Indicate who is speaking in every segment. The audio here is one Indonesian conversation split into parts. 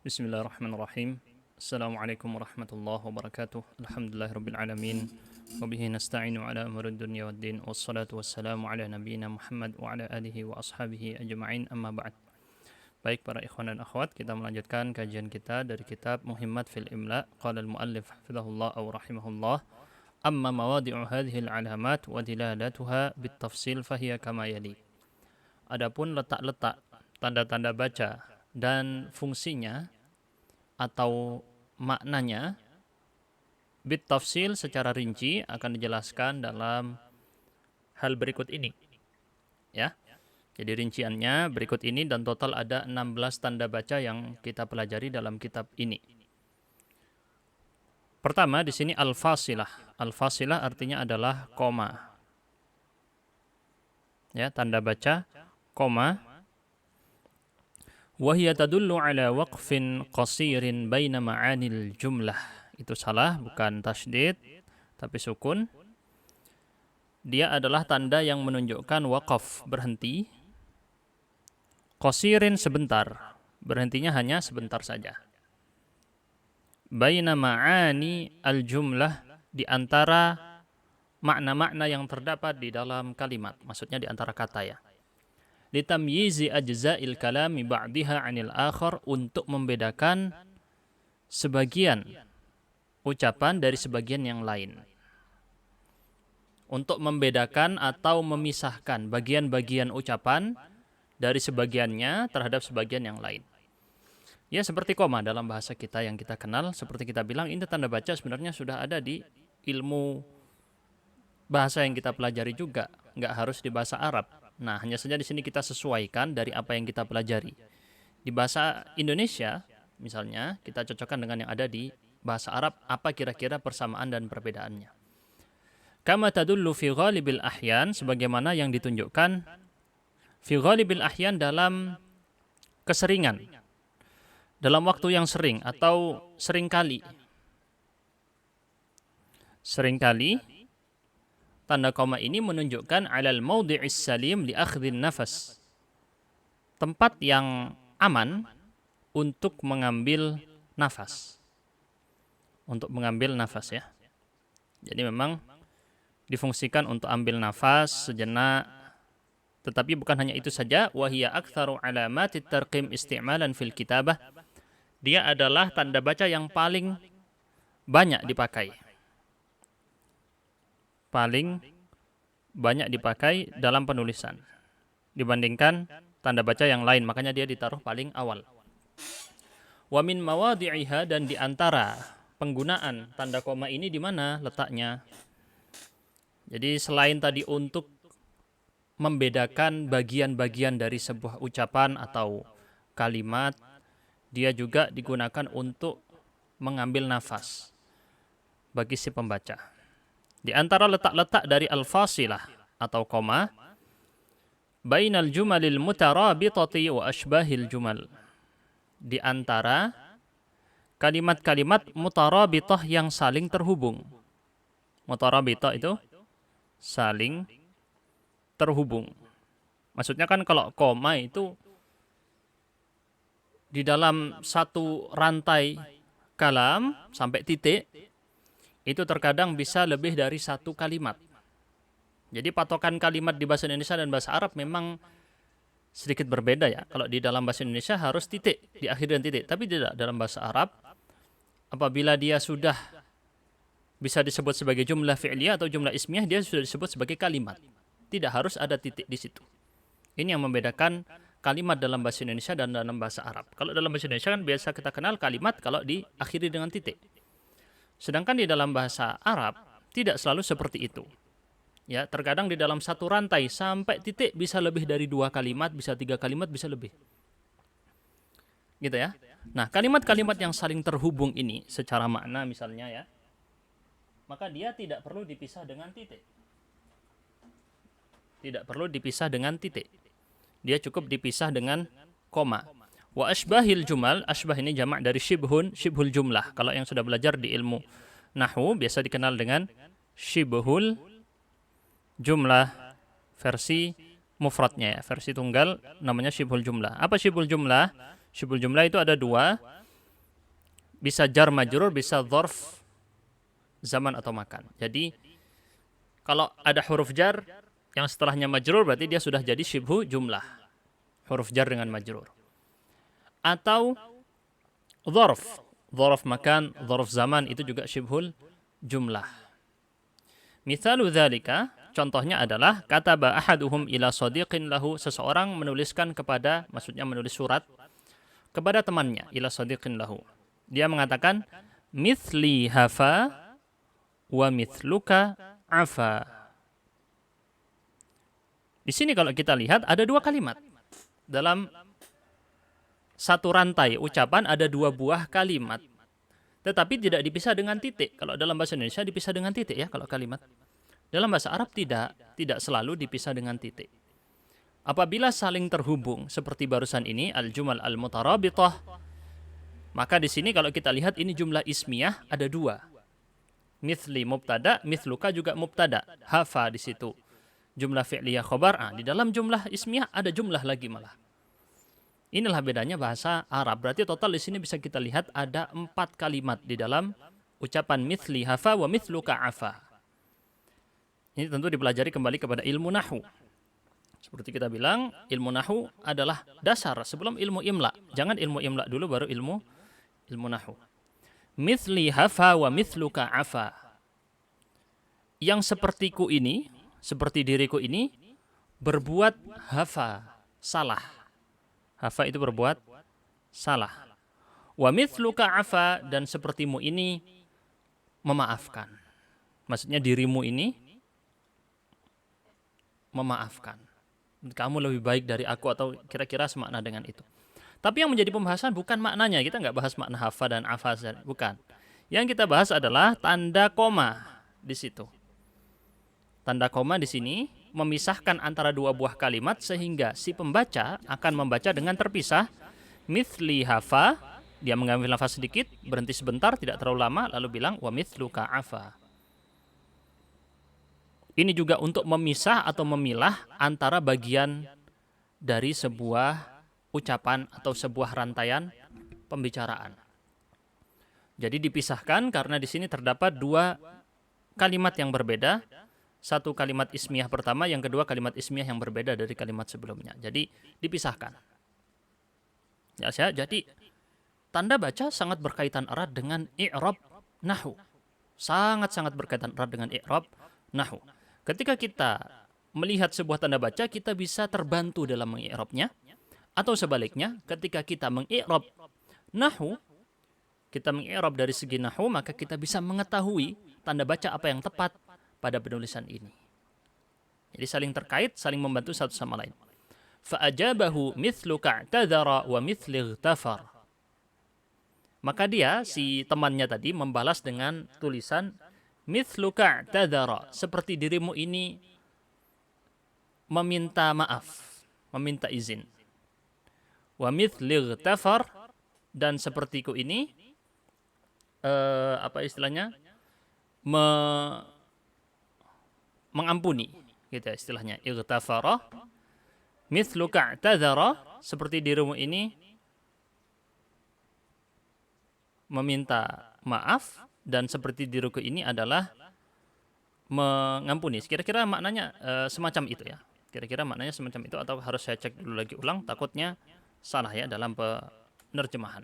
Speaker 1: Bismillahirrahmanirrahim. Assalamualaikum warahmatullahi wabarakatuh. Alhamdulillahirabbil alamin. Wa bihi nasta'inu ala umuri dunya waddin. Wassalatu wassalamu ala nabiyyina Muhammad wa ala alihi wa ashabihi ajma'in. Amma ba'd. Baik para ikhwan dan akhwat, kita melanjutkan kajian kita dari kitab Muhimmat fil Imla. Qala al-muallif hafizahullah aw rahimahullah. Amma mawadi'u hadhihi al-alamat wa dilalatuha bit-tafsil fahiya kama yali. Adapun letak-letak tanda-tanda baca dan fungsinya atau maknanya bit tafsil secara rinci akan dijelaskan dalam hal berikut ini, ya. Jadi rinciannya berikut ini dan total ada 16 tanda baca yang kita pelajari dalam kitab ini. Pertama di sini al-fasilah. Al-fasilah artinya adalah koma. Ya, tanda baca koma. Wahia tadullu ala waqfin qasirin baina ma'anil jumlah. Itu salah, bukan tasydid, tapi sukun. Dia adalah tanda yang menunjukkan waqaf, berhenti. Qasirin sebentar, berhentinya hanya sebentar saja. Baina ma'ani al-jumlah, di antara makna-makna yang terdapat di dalam kalimat. Maksudnya di antara kata ya. Litamyizi ajza'il kalami ba'diha 'anil akhar, untuk membedakan sebagian ucapan dari sebagian yang lain. Untuk membedakan atau memisahkan bagian-bagian ucapan dari sebagiannya terhadap sebagian yang lain. Ya, seperti koma dalam bahasa kita yang kita kenal, seperti kita bilang ini tanda baca sebenarnya sudah ada di ilmu bahasa yang kita pelajari juga, nggak harus di bahasa Arab. Nah, hanya saja di sini kita sesuaikan dari apa yang kita pelajari. Di bahasa Indonesia, misalnya, kita cocokkan dengan yang ada di bahasa Arab, apa kira-kira persamaan dan perbedaannya. Kama tadullu fi ghalibil ahyan, sebagaimana yang ditunjukkan fi ghalibil ahyan dalam keseringan, dalam waktu yang sering atau seringkali. Seringkali tanda koma ini menunjukkan alal maudhi'is salim li akhdhin nafas. Tempat yang aman untuk mengambil nafas. Untuk mengambil nafas ya. Jadi memang difungsikan untuk ambil nafas sejenak. Tetapi bukan hanya itu saja, wa hiya aktsaru alamatit tarqim isti'malan fil kitabah. Dia adalah tanda baca yang paling banyak dipakai. Paling banyak dipakai dalam penulisan dibandingkan tanda baca yang lain, makanya dia ditaruh paling awal. Wa min mawadhi'iha, dan di antara penggunaan tanda koma ini di mana letaknya. Jadi selain tadi untuk membedakan bagian-bagian dari sebuah ucapan atau kalimat, dia juga digunakan untuk mengambil nafas bagi si pembaca. Di antara letak-letak dari al-fasilah atau koma, bainal jumalil mutarabitati wa ashbahil jumal. Di antara kalimat-kalimat mutarabitah yang saling terhubung. Mutarabitah itu saling terhubung. Maksudnya kan kalau koma itu di dalam satu rantai kalam sampai titik, itu terkadang bisa lebih dari satu kalimat. Jadi patokan kalimat di bahasa Indonesia dan bahasa Arab memang sedikit berbeda ya. Kalau di dalam bahasa Indonesia harus titik, diakhiri dengan titik. Tapi tidak, dalam bahasa Arab, apabila dia sudah bisa disebut sebagai jumlah fi'liyah atau jumlah ismiyah, dia sudah disebut sebagai kalimat. Tidak harus ada titik di situ. Ini yang membedakan kalimat dalam bahasa Indonesia dan dalam bahasa Arab. Kalau dalam bahasa Indonesia kan biasa kita kenal kalimat kalau diakhiri dengan titik. Sedangkan di dalam bahasa Arab tidak selalu seperti itu. Ya, terkadang di dalam satu rantai sampai titik bisa lebih dari 2 kalimat, bisa 3 kalimat, bisa lebih. Gitu ya. Nah, kalimat-kalimat yang saling terhubung ini secara makna misalnya ya, maka dia tidak perlu dipisah dengan titik. Tidak perlu dipisah dengan titik. Dia cukup dipisah dengan koma. Wa ashbahil jumal, ashbah ini jamak dari syibhul jumlah. Kalau yang sudah belajar di ilmu nahwu biasa dikenal dengan syibhul jumlah, versi mufradnya ya, versi tunggal namanya syibhul jumlah. Apa syibhul jumlah? Syibhul jumlah itu ada dua. bisa jar majrur, bisa dzarf zaman atau makan. Jadi kalau ada huruf jar yang setelahnya majrur berarti dia sudah jadi syibhu jumlah. Huruf jar dengan majrur. Atau dzarf, dzarf makan, dzarf zaman itu juga syibhul jumlah. Mithalu dzalika, contohnya adalah kataba ahaduhum ila shadiqin lahu, seseorang menuliskan kepada, maksudnya menulis surat kepada temannya, ila shadiqin lahu. Dia mengatakan mithli hafa wa mithluka afa. Di sini kalau kita lihat ada dua kalimat. Dalam satu rantai ucapan ada dua buah kalimat. Tetapi tidak dipisah dengan titik. Kalau dalam bahasa Indonesia dipisah dengan titik ya kalau kalimat. Dalam bahasa Arab tidak selalu dipisah dengan titik. Apabila saling terhubung seperti barusan ini al-jumal al-mutarabithah, maka di sini kalau kita lihat ini jumlah ismiyah ada dua. Mithli mubtada, mithluka juga mubtada. Hafa di situ. Jumlah fi'liyah khobar. Di dalam jumlah ismiyah ada jumlah lagi malah. Inilah bedanya bahasa Arab. Berarti total di sini bisa kita lihat ada 4 kalimat di dalam ucapan mithli hafa wa mithluka afa. Ini tentu dipelajari kembali kepada ilmu nahu. Seperti kita bilang, ilmu nahu adalah dasar sebelum ilmu imla. Jangan ilmu imla dulu baru ilmu nahu. Mithli hafa wa mithluka afa. Yang sepertiku ini, seperti diriku ini, berbuat hafa, salah. Hafa itu berbuat salah. Wa mithluka afa, dan sepertimu ini memaafkan. Maksudnya dirimu ini memaafkan. Kamu lebih baik dari aku atau kira-kira semakna dengan itu. Tapi yang menjadi pembahasan bukan maknanya. Kita nggak bahas makna hafa dan afa, bukan. Yang kita bahas adalah tanda koma di situ. Tanda koma di sini memisahkan antara dua buah kalimat sehingga si pembaca akan membaca dengan terpisah. Mithli hafa, dia mengambil nafas sedikit, berhenti sebentar, tidak terlalu lama, lalu bilang wa mithluka afa. Ini juga untuk memisah atau memilah antara bagian dari sebuah ucapan atau sebuah rantaian pembicaraan. Jadi dipisahkan karena di sini terdapat dua kalimat yang berbeda. Satu kalimat ismiyah pertama, yang kedua kalimat ismiyah yang berbeda dari kalimat sebelumnya. Jadi dipisahkan. Ya, jadi tanda baca sangat berkaitan erat dengan i'rab nahwu. Sangat-sangat berkaitan erat dengan i'rab nahwu. Ketika kita melihat sebuah tanda baca, kita bisa terbantu dalam mengi'rabnya. Atau sebaliknya, ketika kita mengi'rab nahwu, kita mengi'rab dari segi nahwu, maka kita bisa mengetahui tanda baca apa yang tepat pada penulisan ini. Jadi saling terkait, saling membantu satu sama lain. Fa'ajabahu mithluka i'tadhara wa mithli ightafar. Maka dia, si temannya tadi, membalas dengan tulisan mithluka i'tadhara, seperti dirimu ini meminta maaf, meminta izin. Wa mithli ightafar, dan sepertiku ini apa istilahnya? Mengampuni, gitu ya istilahnya. Ightafara mithluka i'tadhara, seperti dirimu ini meminta maaf, dan seperti diriku ini adalah mengampuni. Kira-kira maknanya semacam itu ya. Kira-kira maknanya semacam itu, atau harus saya cek dulu lagi ulang, takutnya salah ya dalam penerjemahan.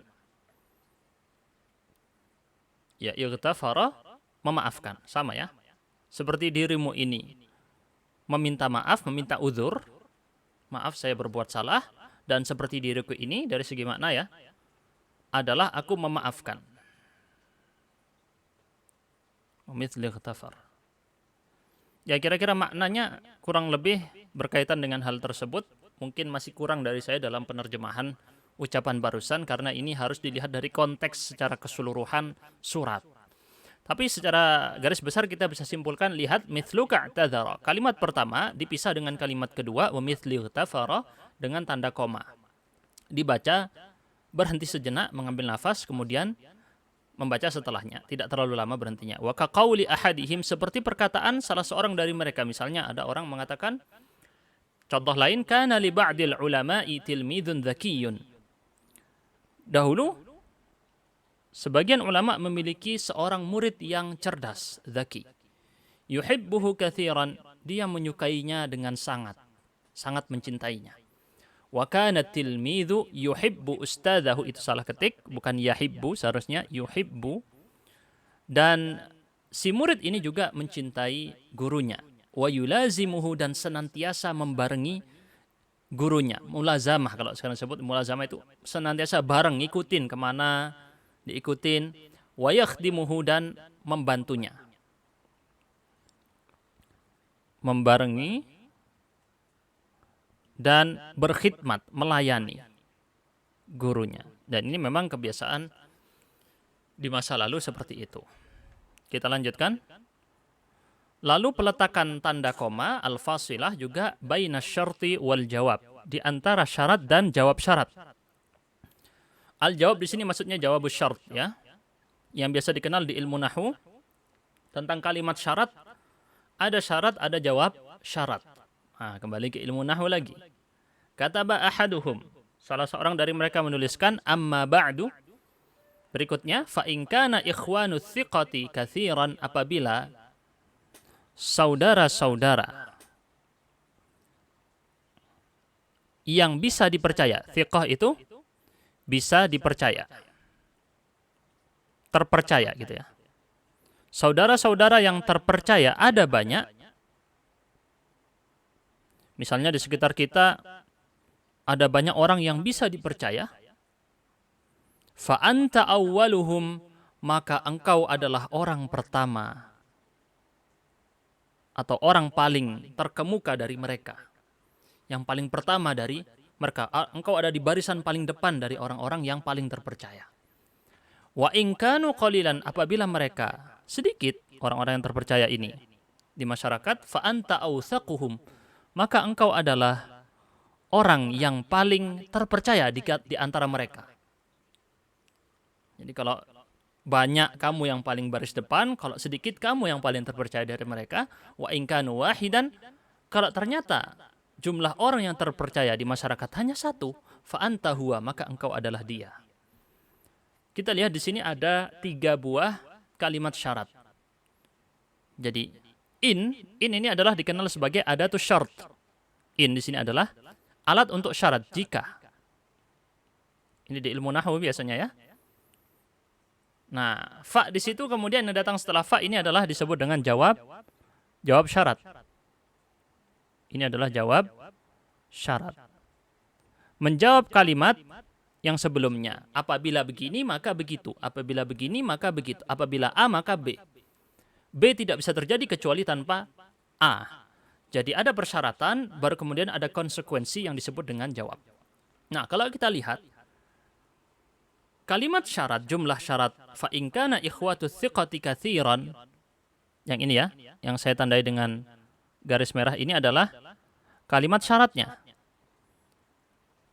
Speaker 1: Ya, ightafara, memaafkan, sama ya. Seperti dirimu ini meminta maaf, meminta uzur. Maaf saya berbuat salah, dan seperti diriku ini dari segi makna ya, adalah aku memaafkan. Mithli ightafar. Ya kira-kira maknanya kurang lebih berkaitan dengan hal tersebut. Mungkin masih kurang dari saya dalam penerjemahan ucapan barusan, karena ini harus dilihat dari konteks secara keseluruhan surat. Tapi secara garis besar kita bisa simpulkan, lihat mithluka i'tadhara. Kalimat pertama dipisah dengan kalimat kedua, wa mithli ightafara, dengan tanda koma. Dibaca, berhenti sejenak, mengambil nafas, kemudian membaca setelahnya. Tidak terlalu lama berhentinya. Wa kaqauli ahadihim, seperti perkataan salah seorang dari mereka. Misalnya ada orang mengatakan, contoh lain, kana li ba'dil ulama'i tilmidun dzakiyun. Dahulu sebagian ulama memiliki seorang murid yang cerdas, zaki. Yuhibbuhu katsiran, dia menyukainya dengan sangat, sangat mencintainya. Wa kana tilmidhu yuhibbu ustadzahu, itu salah ketik, bukan yahibbu, seharusnya yuhibbu. Dan si murid ini juga mencintai gurunya. Wa yulazimuhu, dan senantiasa membarengi gurunya. Mulazamah, kalau sekarang sebut mulazamah itu senantiasa bareng, ngikutin kemana, diikutin. Wa yakhdimuhu, dan membantunya. Membarengi dan berkhidmat, melayani gurunya. Dan ini memang kebiasaan di masa lalu seperti itu. Kita lanjutkan. Lalu peletakan tanda koma al-fasilah juga baina syarti wal jawab, di antara syarat dan jawab syarat. Al-jawab di sini maksudnya jawabus syart, ya. Yang biasa dikenal di ilmu nahwu tentang kalimat syarat, ada syarat, ada jawab syarat. Nah, kembali ke ilmu nahwu lagi. Kataba ahaduhum, salah seorang dari mereka menuliskan, amma ba'du, berikutnya, fa in kana ikhwanu thiqati katsiran, apabila saudara-saudara yang bisa dipercaya, thiqah itu bisa dipercaya, terpercaya gitu ya. Saudara-saudara yang terpercaya ada banyak. Misalnya di sekitar kita ada banyak orang yang bisa dipercaya. Fa anta awwaluhum, maka engkau adalah orang pertama atau orang paling terkemuka dari mereka. Yang paling pertama dari mereka. Engkau ada di barisan paling depan dari orang-orang yang paling terpercaya. Wa in kanu qalilan, apabila mereka sedikit orang-orang yang terpercaya ini di masyarakat, fa anta awthaquhum, maka engkau adalah orang yang paling terpercaya di antara mereka. Jadi kalau banyak kamu yang paling baris depan, kalau sedikit kamu yang paling terpercaya dari mereka. Wa in kanu wahidan, kalau ternyata jumlah orang yang terpercaya di masyarakat hanya satu, fa anta huwa, maka engkau adalah dia. Kita lihat di sini ada 3 buah kalimat syarat. Jadi in ini adalah dikenal sebagai adatus syart. In di sini adalah alat untuk syarat, jika. Ini di ilmu nahwu biasanya, ya. Nah, fa di situ kemudian yang datang setelah fa ini adalah disebut dengan jawab syarat. Ini adalah jawab syarat. Menjawab kalimat yang sebelumnya. Apabila begini maka begitu. Apabila begini maka begitu. Apabila A maka B. B tidak bisa terjadi kecuali tanpa A. Jadi ada persyaratan, baru kemudian ada konsekuensi yang disebut dengan jawab. Nah, kalau kita lihat kalimat syarat, jumlah syarat, fa in kana ikhwatu thiqati katsiran, yang ini ya, yang saya tandai dengan garis merah ini adalah kalimat syaratnya.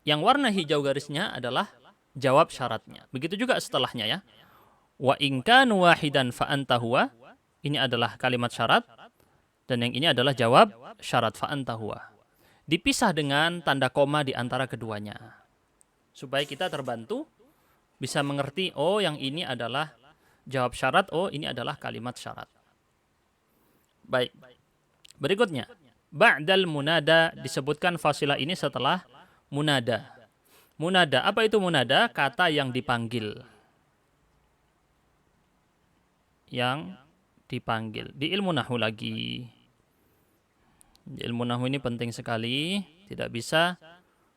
Speaker 1: Yang warna hijau garisnya adalah jawab syaratnya. Begitu juga setelahnya, ya. Wa in kanu wahidan fa anta huwa, ini adalah kalimat syarat, dan yang ini adalah jawab syarat, fa anta huwa. Dipisah dengan tanda koma di antara keduanya, supaya kita terbantu bisa mengerti, oh yang ini adalah jawab syarat, oh ini adalah kalimat syarat. Baik. Berikutnya, ba'dal munada, disebutkan fasilah ini setelah munada. Munada, apa itu munada? Kata yang dipanggil. Yang dipanggil. Di ilmu nahwu lagi. Di ilmu nahwu ini penting sekali, tidak bisa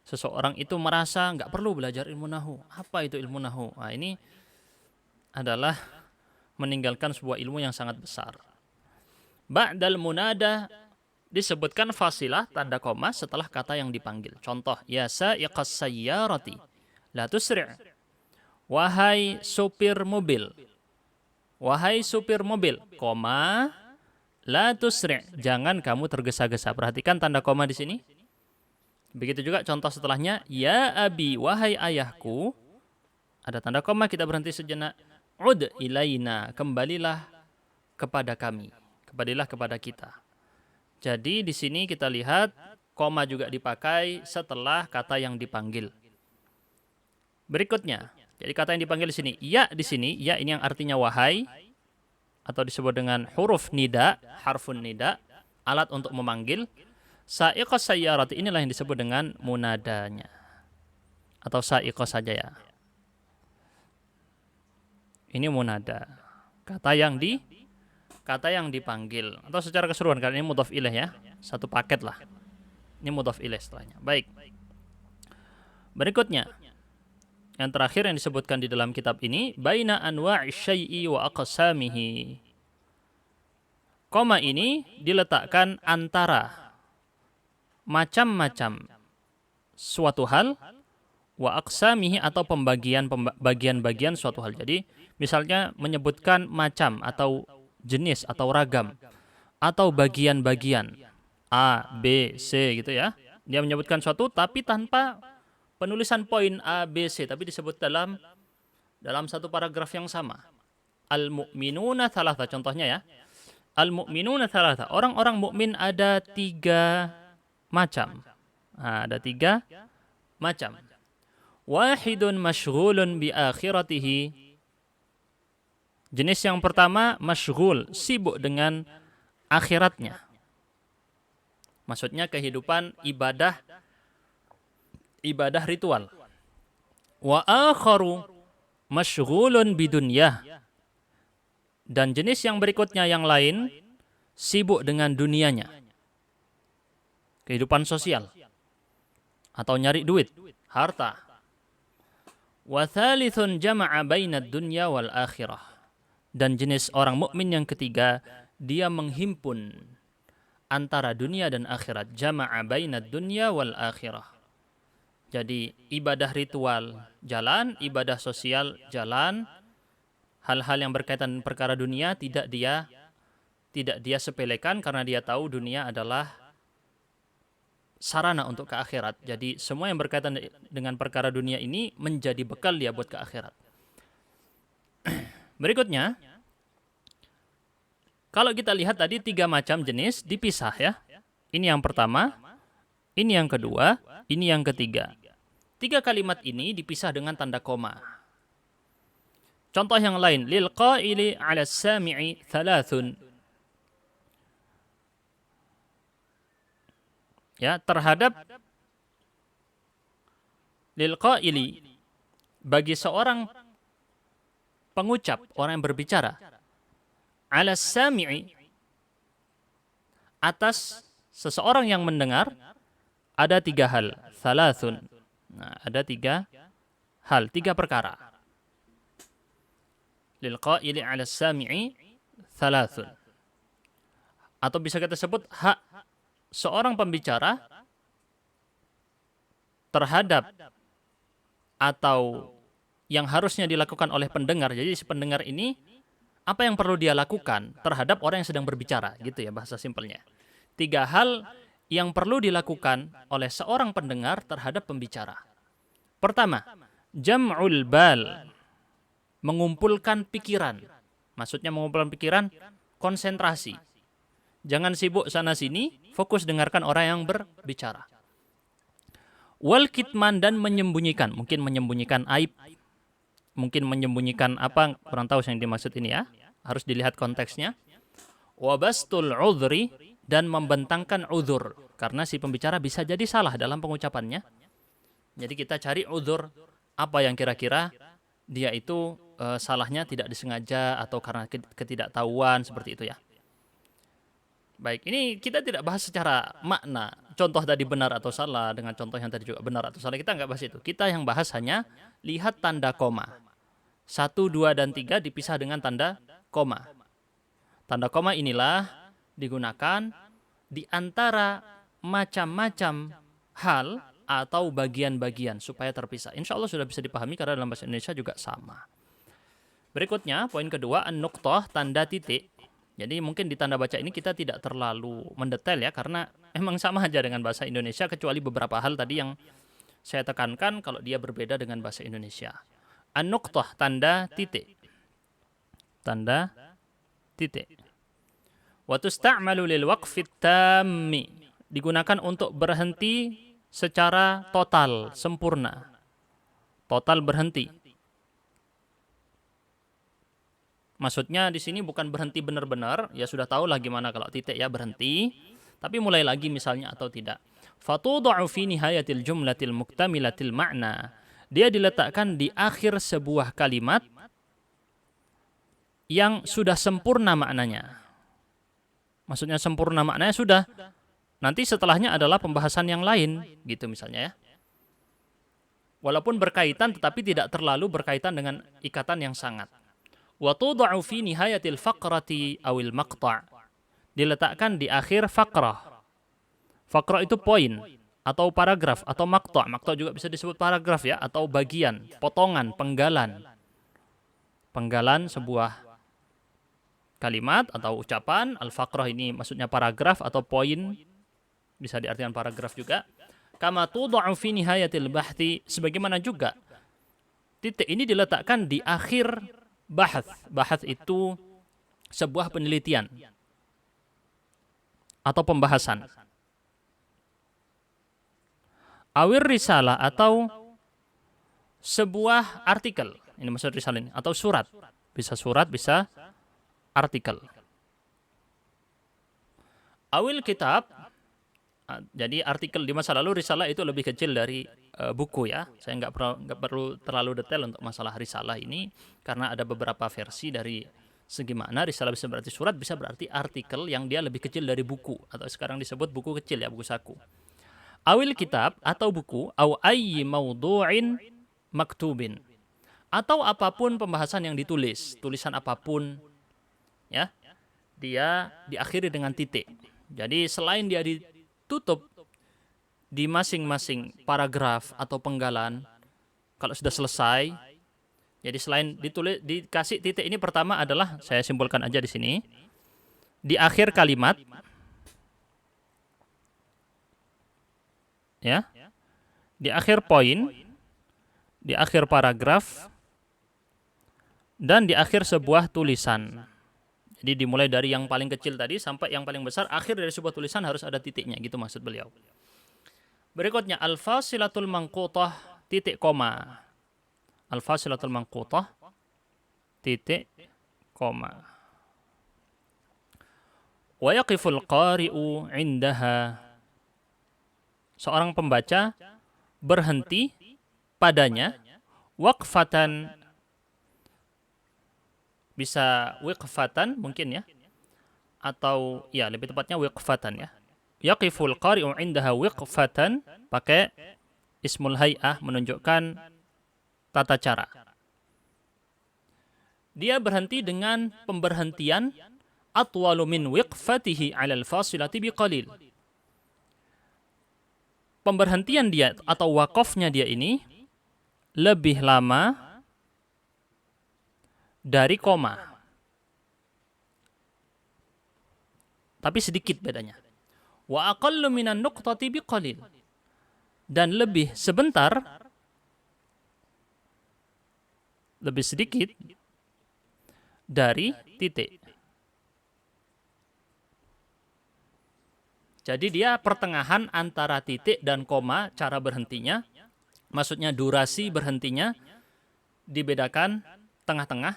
Speaker 1: seseorang itu merasa nggak perlu belajar ilmu nahwu. Apa itu ilmu nahwu? Nah, ini adalah meninggalkan sebuah ilmu yang sangat besar. Ba'dal munada, disebutkan fasilah tanda koma setelah kata yang dipanggil. Contoh, ya sa'iqas sayyarati la tusri'. Wahai supir mobil. Wahai supir mobil, koma, la tusri', jangan kamu tergesa-gesa. Perhatikan tanda koma di sini. Begitu juga contoh setelahnya, ya abi, wahai ayahku, ada tanda koma, kita berhenti sejenak. Ud ilaina, kembalilah kepada kami, kembalilah kepada kita. Jadi di sini kita lihat koma juga dipakai setelah kata yang dipanggil. Berikutnya, Jadi kata yang dipanggil di sini, ya di sini, ya ini yang artinya wahai, atau disebut dengan huruf nida, harfun nida, alat untuk memanggil. Sa'iqas sayyarati inilah yang disebut dengan munadanya. Atau sa'iqas saja ya. Ini munada. Kata yang dipanggil. Atau secara keseluruhan, karena ini mudhaf ilaih ya. Satu paket lah. Ini mudhaf ilaih setelahnya. Baik. Berikutnya. Yang terakhir yang disebutkan di dalam kitab ini, baina anwa'i syai'i wa aqsamihi. Koma ini diletakkan antara macam-macam suatu hal wa aqsamihi atau bagian-bagian suatu hal. Jadi, misalnya menyebutkan macam atau jenis atau ragam atau bagian-bagian A, B, C gitu ya. Dia menyebutkan suatu tapi tanpa penulisan poin A, B, C, tapi disebut dalam satu paragraf yang sama. Al-mu'minuna thalatha, contohnya ya. Al-mu'minuna thalatha, orang-orang mukmin ada 3 macam. Nah, ada 3 macam. Wahidun masyghulun bi akhiratihi. Jenis yang pertama masyghul, sibuk dengan akhiratnya. Maksudnya kehidupan ibadah ritual. Wa akharu masyghulun bidunyah. Dan jenis yang berikutnya yang lain sibuk dengan dunianya. Kehidupan sosial atau nyari duit, harta. Wa thalithun jama'a bainad dunya wal akhirah. Dan jenis orang mukmin yang ketiga, dia menghimpun antara dunia dan akhirat. Jama'a bainad dunya wal akhirah. Jadi ibadah ritual jalan, ibadah sosial jalan, hal-hal yang berkaitan perkara dunia tidak dia sepelekan karena dia tahu dunia adalah sarana untuk ke akhirat. Jadi semua yang berkaitan dengan perkara dunia ini menjadi bekal dia buat ke akhirat. Berikutnya, kalau kita lihat tadi 3 macam jenis dipisah ya. Ini yang pertama, ini yang kedua, ini yang ketiga. 3 kalimat ini dipisah dengan tanda koma. Contoh yang lain, lil qaili 'ala as-sami'i thalathun. Ya, terhadap lil qaili, bagi seorang pengucap, orang yang berbicara, 'ala as-sami'i, atas seseorang yang mendengar, ada 3 hal, thalathun. Nah, ada 3 hal, 3 perkara. Lil qaili 'ala as-sami'i thalathun. Atau bisa kita sebut hak seorang pembicara terhadap atau yang harusnya dilakukan oleh pendengar. Jadi si pendengar ini apa yang perlu dia lakukan terhadap orang yang sedang berbicara, gitu ya bahasa simpelnya. 3 hal yang perlu dilakukan oleh seorang pendengar terhadap pembicara. Pertama, jam'ul bal, mengumpulkan pikiran. Maksudnya mengumpulkan pikiran, konsentrasi. Jangan sibuk sana sini, fokus dengarkan orang yang berbicara. Wal kitman, dan menyembunyikan, mungkin menyembunyikan aib, mungkin menyembunyikan apa, kurang tahu yang dimaksud ini ya. Harus dilihat konteksnya. Wabastul udhri, dan membentangkan udhur. Karena si pembicara bisa jadi salah dalam pengucapannya. Jadi kita cari udhur, apa yang kira-kira dia itu salahnya tidak disengaja atau karena ketidaktahuan, seperti itu ya. Baik, ini kita tidak bahas secara makna. Contoh tadi benar atau salah, dengan contoh yang tadi juga benar atau salah. Kita nggak bahas itu. Kita yang bahas hanya lihat tanda koma. 1, 2, dan 3 dipisah dengan tanda koma. Tanda koma inilah digunakan di antara macam-macam hal atau bagian-bagian supaya terpisah. Insya Allah sudah bisa dipahami karena dalam bahasa Indonesia juga sama. Berikutnya, poin kedua, an-nuqtah, tanda titik. Jadi mungkin di tanda baca ini kita tidak terlalu mendetail ya, karena emang sama aja dengan bahasa Indonesia, kecuali beberapa hal tadi yang saya tekankan kalau dia berbeda dengan bahasa Indonesia. An-nuqtah, tanda titik. Tanda titik. Wa tusta'malu lil waqfit tammi, digunakan untuk berhenti secara total, sempurna. Total berhenti. Maksudnya di sini bukan berhenti benar-benar, ya sudah tahu lah gimana kalau titik ya berhenti, tapi mulai lagi misalnya atau tidak. Fatudha'u fi nihayatil jumlatil muktamilatil ma'na. Dia diletakkan di akhir sebuah kalimat yang sudah sempurna maknanya. Maksudnya sempurna maknanya sudah. Nanti setelahnya adalah pembahasan yang lain, gitu misalnya ya. Walaupun berkaitan tetapi tidak terlalu berkaitan dengan ikatan yang sangat. Wa tudha'u fi nihayatil faqrati awil maqta'. Diletakkan di akhir faqrah. Faqrah itu poin atau paragraf atau maqta'. Maqta' juga bisa disebut paragraf ya, atau bagian, potongan, penggalan. Penggalan sebuah kalimat atau ucapan. Al-faqrah ini maksudnya paragraf atau poin, bisa diartikan paragraf juga. Kama tudha'u fi nihayatil bahthi, sebagaimana juga titik ini diletakkan di akhir bahath. Bahath itu sebuah penelitian atau pembahasan. Awir risalah atau sebuah artikel. Ini maksud risalah ini, atau surat. Bisa surat, bisa artikel. Awil kitab. Jadi artikel di masa lalu risalah itu lebih kecil dari buku ya. Saya nggak perlu terlalu detail untuk masalah risalah ini karena ada beberapa versi dari segi makna. Risalah bisa berarti surat, bisa berarti artikel yang dia lebih kecil dari buku, atau sekarang disebut buku kecil ya, buku saku. Awil kitab atau buku, au ayyi mawdu'in maktubin, atau apapun pembahasan yang ditulis, tulisan apapun ya. Dia diakhiri dengan titik. Jadi selain dia ditutup di masing-masing paragraf atau penggalan, kalau sudah selesai, jadi selain dikasih titik ini, pertama adalah, saya simpulkan aja di sini, di akhir kalimat, ya, di akhir poin, di akhir paragraf, dan di akhir sebuah tulisan. Jadi dimulai dari yang paling kecil tadi sampai yang paling besar, akhir dari sebuah tulisan harus ada titiknya, gitu maksud beliau. Berikutnya al-fasilatul manqutah, titik koma. Al-fasilatul manqutah, titik koma. Wa yaqiful qari'u 'indaha. Seorang pembaca berhenti padanya waqfatan, bisa wiqfatan mungkin ya, atau ya lebih tepatnya wiqfatan ya. Yaqiful qari'u 'indaha wiqfatan, pakai ismul hay'ah menunjukkan tata cara. Dia berhenti dengan pemberhentian atwalu min wiqfatihi 'alal fasilati biqalil. Pemberhentian dia atau wakofnya dia ini lebih lama dari koma, tapi sedikit bedanya. Wa aqallu minan nuqtati biqalil, dan lebih sebentar, lebih sedikit dari titik. Jadi dia pertengahan antara titik dan koma cara berhentinya, maksudnya durasi berhentinya dibedakan tengah-tengah.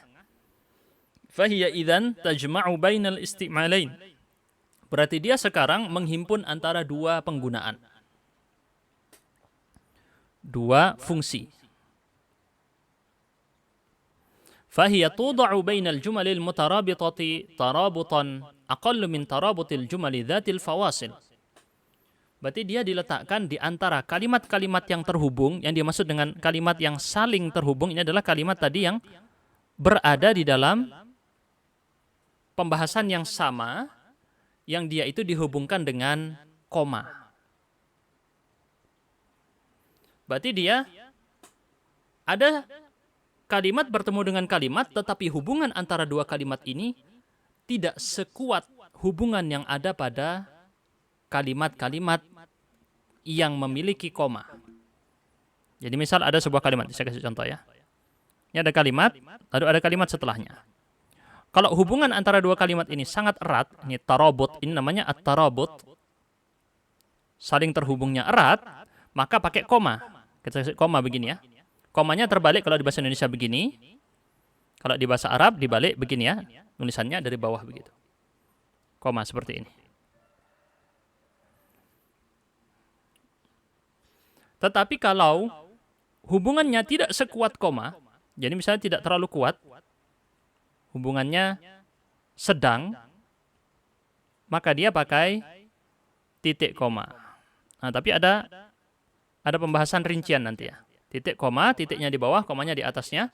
Speaker 1: Fahiya idzan tajma'u bainal istimalain. Berarti dia sekarang menghimpun antara dua penggunaan, dua fungsi. Fahiya tuda'u bainal jumalil mutarabitati tarabutan aqallu min tarabutil jumali dzatil fawasil. Berarti dia diletakkan di antara kalimat-kalimat yang terhubung. Yang dimaksud dengan kalimat yang saling terhubung ini adalah kalimat tadi yang berada di dalam pembahasan yang sama, yang dia itu dihubungkan dengan koma. Berarti dia ada kalimat bertemu dengan kalimat, tetapi hubungan antara dua kalimat ini tidak sekuat hubungan yang ada pada kalimat-kalimat yang memiliki koma. Jadi misal ada sebuah kalimat, saya kasih contoh ya. Ini ada kalimat, lalu ada kalimat setelahnya. Kalau hubungan antara dua kalimat ini sangat erat, ini tarabut, ini namanya at-tarabut, saling terhubungnya erat, maka pakai koma. Kita kasih koma begini ya. Komanya terbalik kalau di bahasa Indonesia begini. Kalau di bahasa Arab dibalik begini ya, tulisannya dari bawah begitu. Koma seperti ini. Tetapi kalau hubungannya tidak sekuat koma, jadi misalnya tidak terlalu kuat, hubungannya sedang, maka dia pakai titik koma. Nah, tapi ada pembahasan rincian nanti ya. Titik koma, titiknya di bawah, komanya di atasnya.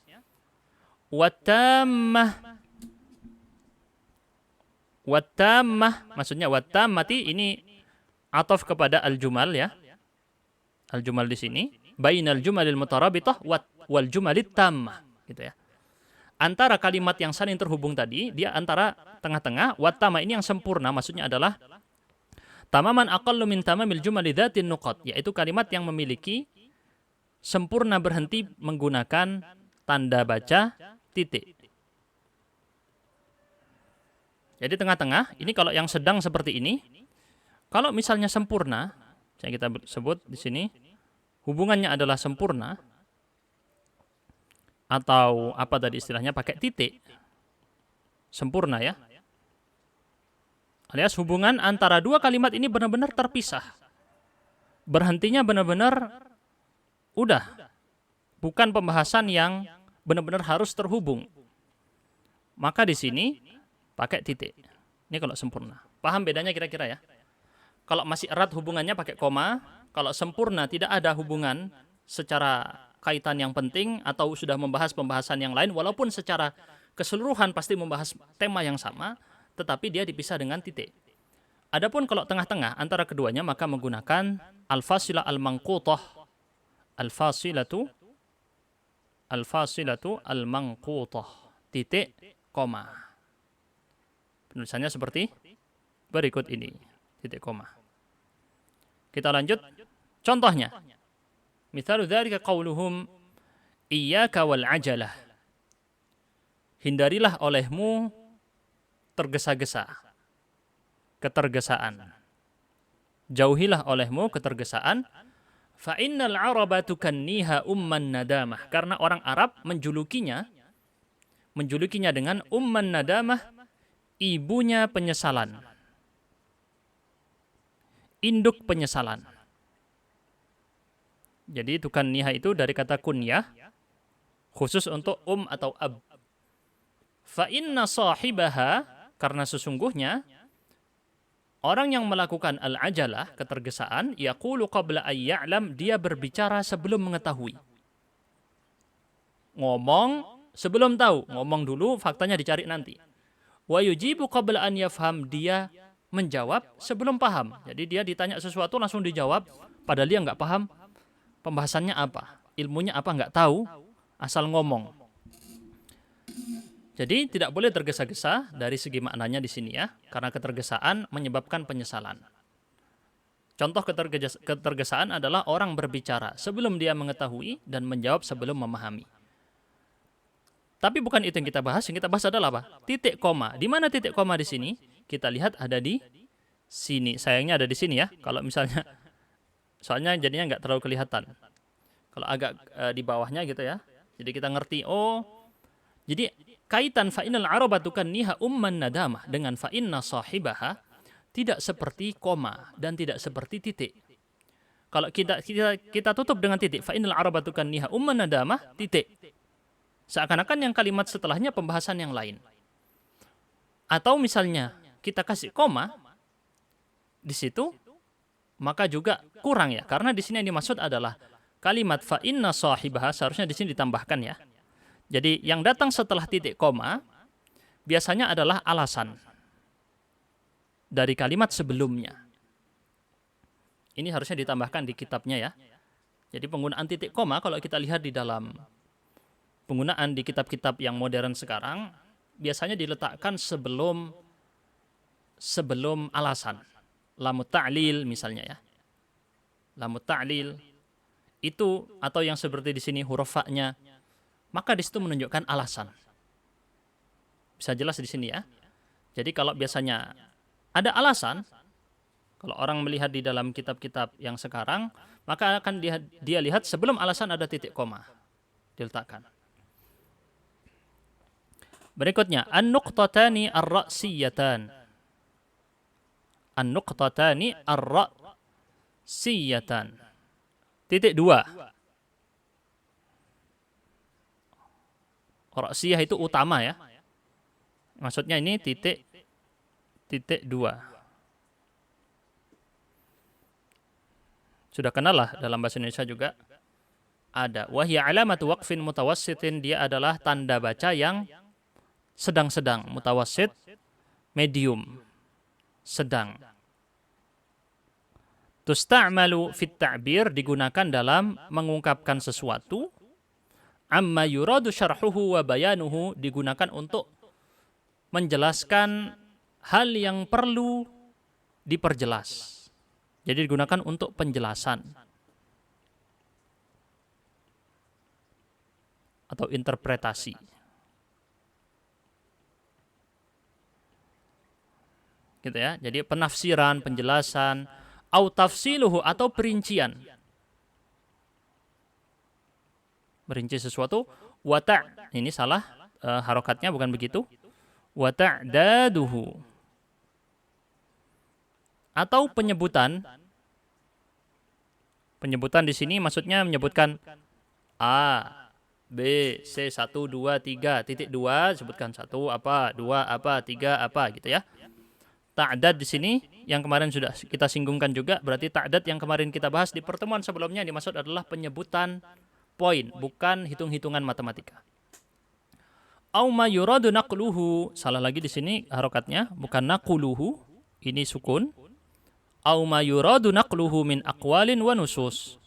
Speaker 1: Watamah, maksudnya watammati ini ataf kepada al-jumal ya. Al-jumal di sini, bainal jumalil mutarabitah wal jumalit tammah, gitu ya. Antara kalimat yang saling terhubung tadi, dia antara tengah-tengah, watamah ini yang sempurna, maksudnya adalah tamaman aqallu min tamamil jumali dzatin nuqat, yaitu kalimat yang memiliki sempurna berhenti menggunakan tanda baca titik. Jadi tengah-tengah, ini kalau yang sedang seperti ini, kalau misalnya sempurna, yang kita sebut di sini, hubungannya adalah sempurna, atau apa tadi istilahnya, pakai titik, sempurna ya. Alias hubungan antara dua kalimat ini benar-benar terpisah. Berhentinya benar-benar udah. Bukan pembahasan yang benar-benar harus terhubung. Maka di sini pakai titik. Ini kalau sempurna. Paham bedanya kira-kira ya? Kalau masih erat hubungannya pakai koma, kalau sempurna tidak ada hubungan secara kaitan yang penting atau sudah membahas pembahasan yang lain, walaupun secara keseluruhan pasti membahas tema yang sama, tetapi dia dipisah dengan titik. Adapun kalau tengah-tengah antara keduanya maka menggunakan al-fasilah al-manqutah. Al-fasilatu al-manqutah. Titik, koma. Penulisannya seperti berikut ini. Titik, koma. Kita lanjut. Contohnya. Mithalu dzalika qauluhum iyyaka wal ajalah. Hindarilah olehmu tergesa-gesa. Ketergesaan. Jauhilah olehmu ketergesaan. Fa innal araba tukanniha umman nadamah. Karena orang Arab menjulukinya dengan umman nadamah, ibunya penyesalan. Induk penyesalan. Jadi tukanniha itu dari kata kunyah, khusus untuk atau ab. Fa inna sahibaha, karena sesungguhnya orang yang melakukan al-ajalah, ketergesaan, yaqulu qabla ay ya'lam, dia berbicara sebelum mengetahui. Ngomong sebelum tahu, ngomong dulu, faktanya dicari nanti. Wa yujibu qabla an yafham, dia menjawab sebelum paham. Jadi dia ditanya sesuatu langsung dijawab, padahal dia nggak paham pembahasannya apa, ilmunya apa nggak tahu, asal ngomong. Jadi tidak boleh tergesa-gesa dari segi maknanya di sini ya, karena ketergesaan menyebabkan penyesalan. Contoh ketergesaan adalah orang berbicara sebelum dia mengetahui dan menjawab sebelum memahami. Tapi bukan itu yang kita bahas. Yang kita bahas adalah apa? Titik koma. Di mana titik koma di sini? Kita lihat ada di sini. Sayangnya ada di sini ya. Kalau misalnya, soalnya jadinya nggak terlalu kelihatan. Kalau agak di bawahnya gitu ya. Jadi kita ngerti. Oh, jadi kaitan fa'inal araba tukanniha umman nadamah dengan fa'inna sahibaha tidak seperti koma dan tidak seperti titik. Kalau kita tutup dengan titik, fa'inal araba tukanniha umman nadamah, titik. Seakan-akan yang kalimat setelahnya pembahasan yang lain. Atau misalnya kita kasih koma di situ, maka juga kurang ya. Karena di sini yang dimaksud adalah kalimat fa inna sahibaha, seharusnya di sini ditambahkan ya. Jadi yang datang setelah titik koma biasanya adalah alasan dari kalimat sebelumnya. Ini harusnya ditambahkan di kitabnya ya. Jadi penggunaan titik koma kalau kita lihat di dalam penggunaan di kitab-kitab yang modern sekarang biasanya diletakkan sebelum alasan. Lamut ta'lil misalnya ya. Lamut ta'lil itu, atau yang seperti di sini huruf fa-nya, maka di situ menunjukkan alasan. Bisa jelas di sini ya. Jadi kalau biasanya ada alasan, kalau orang melihat di dalam kitab-kitab yang sekarang, maka akan dia lihat sebelum alasan ada titik koma diletakkan. Berikutnya, an-nuqtatani ar-ra'siyatan. An-nuqtatani ar-ra'siyatan. Titik dua. Ra'siyah itu utama ya. Maksudnya ini titik dua. Sudah kenal lah dalam bahasa Indonesia juga ada. Wahya alamatu waqfin mutawassitin, dia adalah tanda baca yang sedang-sedang, mutawassit, medium, sedang. Tusta'malu fit ta'bir, digunakan dalam mengungkapkan sesuatu. Amma yuradu syarhuhu wa bayanuhu, digunakan untuk menjelaskan hal yang perlu diperjelas. Jadi digunakan untuk penjelasan atau interpretasi. Gitu ya. Jadi penafsiran, penjelasan, au tafsiluhu, atau perincian. Merinci sesuatu, ini salah, harokatnya bukan begitu. Wa ta'daduhu, atau penyebutan. Penyebutan di sini maksudnya menyebutkan A, B, C, 1, 2, 3, titik 2, sebutkan 1 apa, 2 apa, 3 apa, gitu ya. Ta'dad di sini yang kemarin sudah kita singgungkan juga, berarti ta'dad yang kemarin kita bahas di pertemuan sebelumnya dimaksud adalah penyebutan poin, bukan hitung-hitungan matematika. Au ma yuradu naqluhu, salah lagi di sini harokatnya, bukan naqluhu, ini sukun. Au ma yuradu naqluhu min aqwalin wa nusus,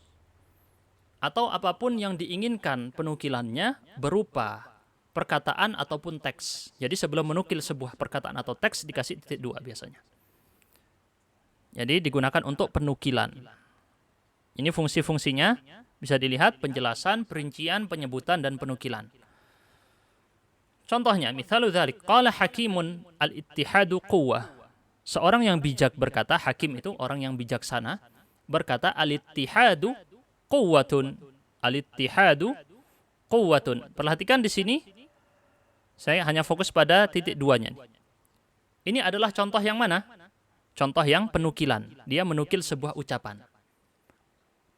Speaker 1: atau apapun yang diinginkan penukilannya berupa perkataan ataupun teks. Jadi sebelum menukil sebuah perkataan atau teks dikasih titik dua biasanya. Jadi digunakan untuk penukilan. Ini fungsi-fungsinya bisa dilihat: penjelasan, perincian, penyebutan, dan penukilan. Contohnya, mithalu dzalik, qala hakimun al-ittihadu quwwah. Seorang yang bijak berkata, hakim itu orang yang bijaksana, berkata al-ittihadu quwwatun. Al-ittihadu quwwatun. Perhatikan di sini, saya hanya fokus pada titik duanya. Ini adalah contoh yang mana? Contoh yang penukilan. Dia menukil sebuah ucapan.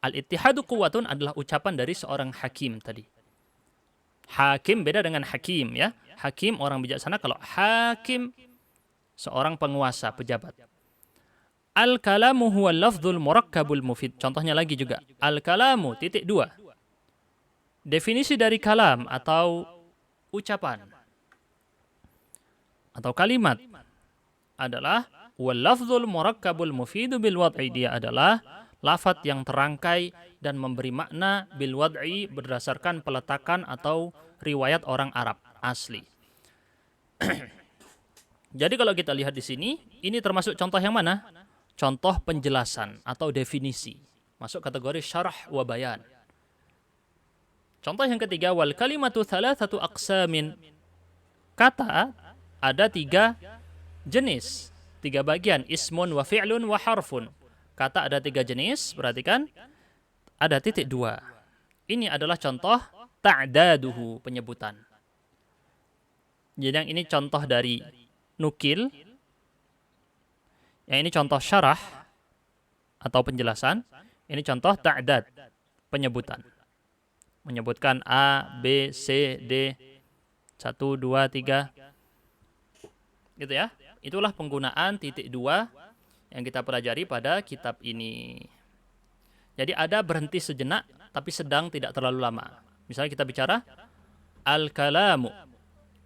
Speaker 1: Al-ittihadu quwwatun adalah ucapan dari seorang hakim tadi. Hakim beda dengan hakim ya. Hakim orang bijaksana, kalau hakim seorang penguasa, pejabat. Al-kalamu huwa lafdzul murakkabul mufid. Contohnya lagi juga. Al-kalamu, titik dua. Definisi dari kalam atau ucapan atau kalimat adalah wal lafdzul murakkabul mufidu bil wad'i. Dia adalah lafaz yang terangkai dan memberi makna bil wad'i, berdasarkan peletakan atau riwayat orang Arab asli. Jadi kalau kita lihat di sini, ini termasuk contoh yang mana? Contoh penjelasan atau definisi. Masuk kategori syarah wa bayan. Contoh yang ketiga, wal kalimatu thalathatu aqsamin. Kata ada 3 jenis, 3 bagian, ismun wa fi'lun wa harfun. Kata ada 3 jenis, perhatikan, ada titik 2. Ini adalah contoh ta'daduhu, penyebutan. Jadi yang ini contoh dari nukil, yang ini contoh syarah atau penjelasan, ini contoh ta'dad, penyebutan. Menyebutkan A, B, C, D, 1, 2, 3. Gitu ya. Itulah penggunaan titik 2 yang kita pelajari pada kitab ini. Jadi ada berhenti sejenak, tapi sedang tidak terlalu lama. Misalnya kita bicara, al-kalamu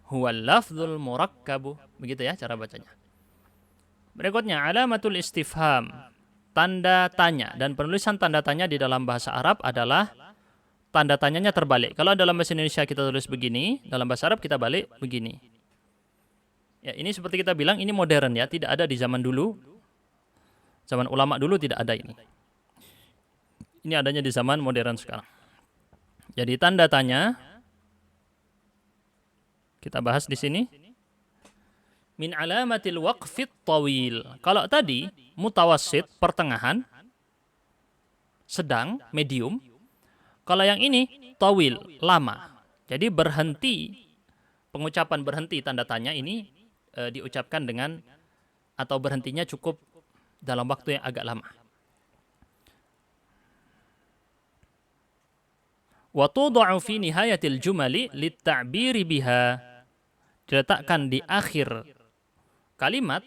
Speaker 1: huwal lafdzul murakkabu. Begitu ya cara bacanya. Berikutnya, alamatul istifham. Tanda tanya. Dan penulisan tanda tanya di dalam bahasa Arab adalah tanda tanyanya terbalik. Kalau dalam bahasa Indonesia kita tulis begini, dalam bahasa Arab kita balik begini. Ya, ini seperti kita bilang, ini modern ya, tidak ada di zaman dulu. Zaman ulama dulu tidak ada ini. Ini adanya di zaman modern sekarang. Jadi tanda tanya kita bahas di sini. Min alamatil waqfit tawil. Kalau tadi mutawassit, pertengahan, sedang, medium. Kalau yang ini tawil, lama. Jadi berhenti pengucapan berhenti tanda tanya ini diucapkan dengan atau berhentinya cukup dalam waktu yang agak lama. Wa tudha'u fi nihayatil jumali lit-ta'biri biha. Diletakkan di akhir kalimat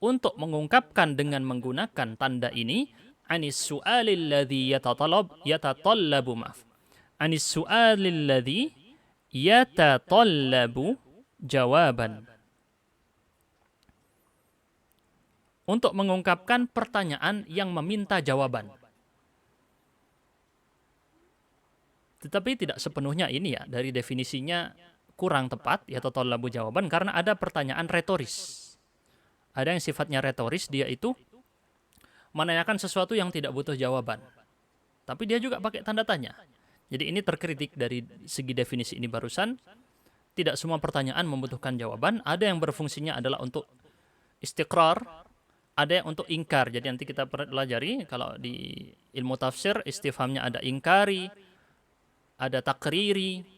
Speaker 1: untuk mengungkapkan dengan menggunakan tanda ini anis su'alil ladzi yatatallabu maaf. Anis su'alil ladzi yatatallabu jawaban. Untuk mengungkapkan pertanyaan yang meminta jawaban. Tetapi tidak sepenuhnya ini ya, dari definisinya kurang tepat, yatatallabu jawaban, karena ada pertanyaan retoris. Ada yang sifatnya retoris, dia itu menanyakan sesuatu yang tidak butuh jawaban. Tapi dia juga pakai tanda tanya. Jadi ini terkritik dari segi definisi ini barusan. Tidak semua pertanyaan membutuhkan jawaban. Ada yang berfungsinya adalah untuk istiqrar, ada yang untuk ingkar. Jadi nanti kita pelajari, kalau di ilmu tafsir, istifhamnya ada ingkari, ada takriri.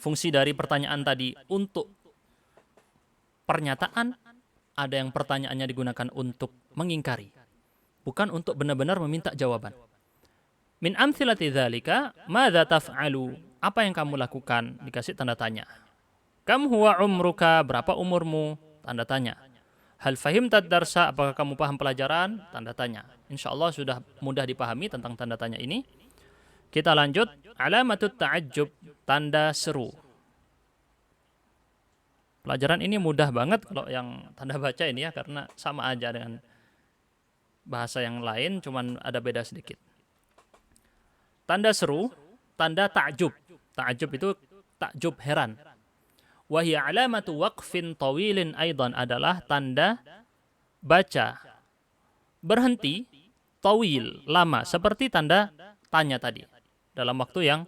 Speaker 1: Fungsi dari pertanyaan tadi untuk pernyataan, ada yang pertanyaannya digunakan untuk mengingkari, bukan untuk benar-benar meminta jawaban. Min amthilati dzalika, madza taf'alu? Apa yang kamu lakukan? Dikasih tanda tanya. Kam huwa umruka? Berapa umurmu? Tanda tanya. Hal fahimta darsa? Apakah kamu paham pelajaran? Tanda tanya. Insyaallah sudah mudah dipahami tentang tanda tanya ini. Kita lanjut. Alamatut ta'ajjub, tanda seru. Pelajaran ini mudah banget kalau yang tanda baca ini ya, karena sama aja dengan bahasa yang lain, cuman ada beda sedikit. Tanda seru, tanda ta'jub. Ta'jub itu takjub, heran. Wahia alamatu waqfin tawilin aidan, adalah tanda baca berhenti tawil, lama, seperti tanda tanya tadi, dalam waktu yang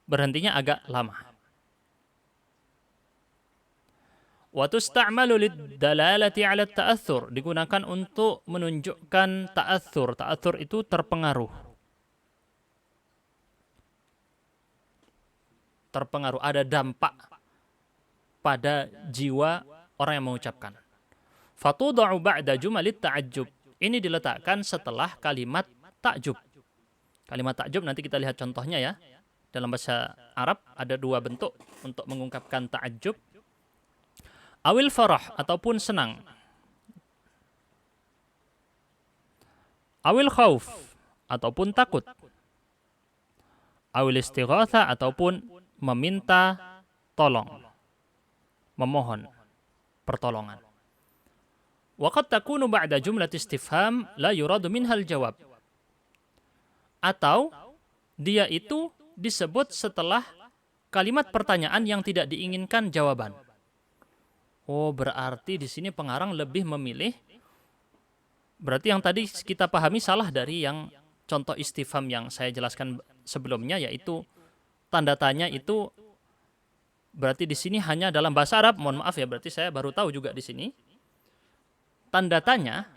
Speaker 1: berhentinya agak lama. Wa tusta'malu lid-dalalati 'ala at-ta'athur, digunakan untuk menunjukkan ta'athur. Ta'athur itu terpengaruh. Terpengaruh, ada dampak pada jiwa orang yang mengucapkan. Fatuda'u ba'da jumalit ta'ajjub. Ini diletakkan setelah kalimat ta'jub. Kalimat ta'jub nanti kita lihat contohnya ya. Dalam bahasa Arab ada dua bentuk untuk mengungkapkan ta'ajjub. Awil farah, ataupun senang. Awil khauf, ataupun takut. Awil istighatha, ataupun meminta tolong, memohon pertolongan. Wa qad takunu ba'da jumlah istifham la yuradu minhal jawab. Atau dia itu disebut setelah kalimat pertanyaan yang tidak diinginkan jawaban. Oh, berarti di sini pengarang lebih memilih. Berarti yang tadi kita pahami salah dari yang contoh istifham yang saya jelaskan sebelumnya, yaitu tanda tanya itu berarti di sini hanya dalam bahasa Arab. Mohon maaf ya, berarti saya baru tahu juga di sini. Tanda tanya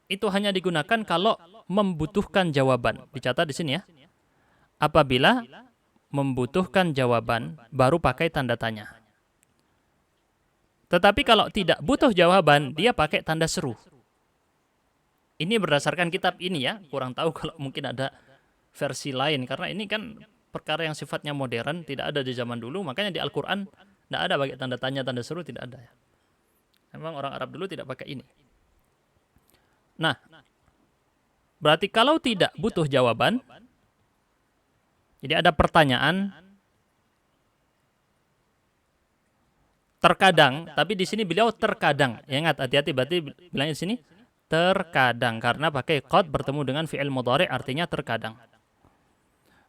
Speaker 1: itu hanya digunakan kalau membutuhkan jawaban. Dicatat di sini ya. Apabila membutuhkan jawaban, baru pakai tanda tanya. Tetapi kalau tidak butuh jawaban, dia pakai tanda seru. Ini berdasarkan kitab ini ya. Kurang tahu kalau mungkin ada versi lain, karena ini kan perkara yang sifatnya modern, tidak ada di zaman dulu. Makanya di Al-Quran tidak ada pakai tanda tanya, tanda seru, tidak ada ya. Memang orang Arab dulu tidak pakai ini. Nah, berarti kalau tidak butuh jawaban, jadi ada pertanyaan, terkadang, tapi di sini beliau terkadang. Ya, ingat, hati-hati, berarti bilangnya di sini terkadang, karena pakai qad bertemu dengan fi'il mudhari', artinya terkadang.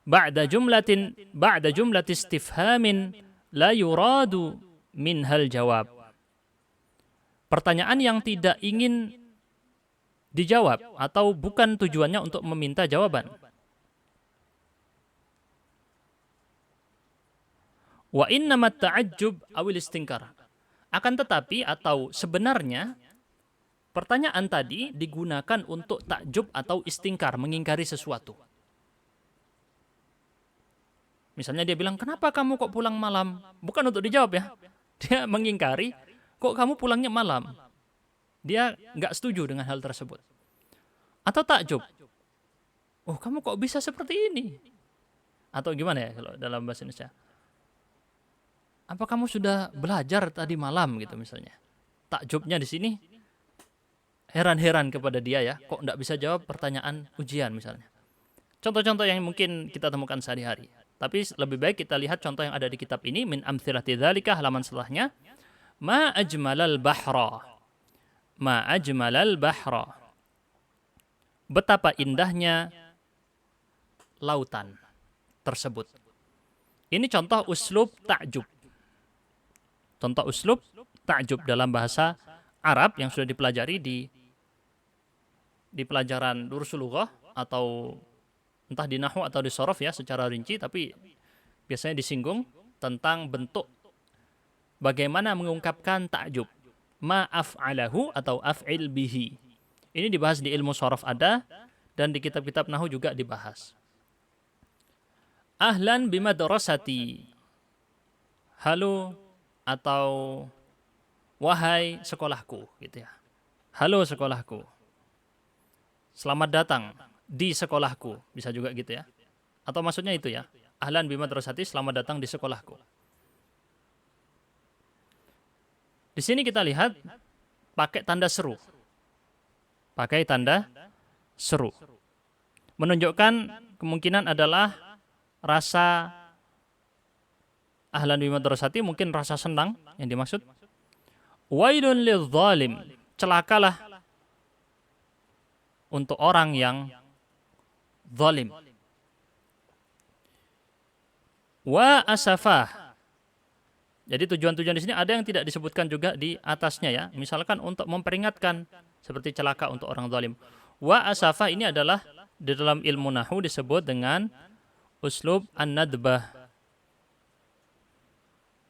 Speaker 1: Ba'da jumlati istifhamin la yuradu minhal jawab. Pertanyaan yang tidak ingin dijawab atau bukan tujuannya untuk meminta jawaban. Wa innamat ta'ajjub awil istinkar. Akan tetapi atau sebenarnya pertanyaan tadi digunakan untuk takjub atau istingkar, mengingkari sesuatu. Misalnya dia bilang, kenapa kamu kok pulang malam? Bukan untuk dijawab ya. Dia mengingkari, kok kamu pulangnya malam? Dia nggak setuju dengan hal tersebut. Atau takjub. Oh, kamu kok bisa seperti ini? Atau gimana ya kalau dalam bahasa Indonesia? Apa kamu sudah belajar tadi malam gitu misalnya? Takjubnya di sini heran-heran kepada dia ya, kok nggak bisa jawab pertanyaan ujian misalnya. Contoh-contoh yang mungkin kita temukan sehari-hari. Tapi lebih baik kita lihat contoh yang ada di kitab ini, min amthilati dzalika, halaman setelahnya. Ma ajmalal bahra. Ma ajmalal bahra. Betapa indahnya lautan tersebut. Ini contoh uslub ta'jub. Contoh uslub ta'jub dalam bahasa Arab yang sudah dipelajari di pelajaran Durusul Lughah atau entah di nahwu atau di sorof ya secara rinci, tapi biasanya disinggung tentang bentuk bagaimana mengungkapkan ta'jub. Ma af'alahu atau af'il bihi. Ini dibahas di ilmu sorof ada dan di kitab-kitab nahwu juga dibahas. Ahlan bimadrasati. Halo atau wahai sekolahku gitu ya. Halo sekolahku. Selamat datang di sekolahku, bisa juga gitu ya. Atau maksudnya itu ya. Ahlan bimadrasati, selamat datang di sekolahku. Di sini kita lihat pakai tanda seru. Pakai tanda seru. Menunjukkan kemungkinan adalah rasa ahlan bimadrasati mungkin rasa senang yang dimaksud. Wailun lidzalim, celakalah untuk orang yang zalim. Wa asafah. Jadi tujuan-tujuan di sini ada yang tidak disebutkan juga di atasnya ya. Misalkan untuk memperingatkan seperti celaka untuk orang zalim. Wa asafah ini adalah di dalam ilmu nahwu disebut dengan uslub an-nadbah.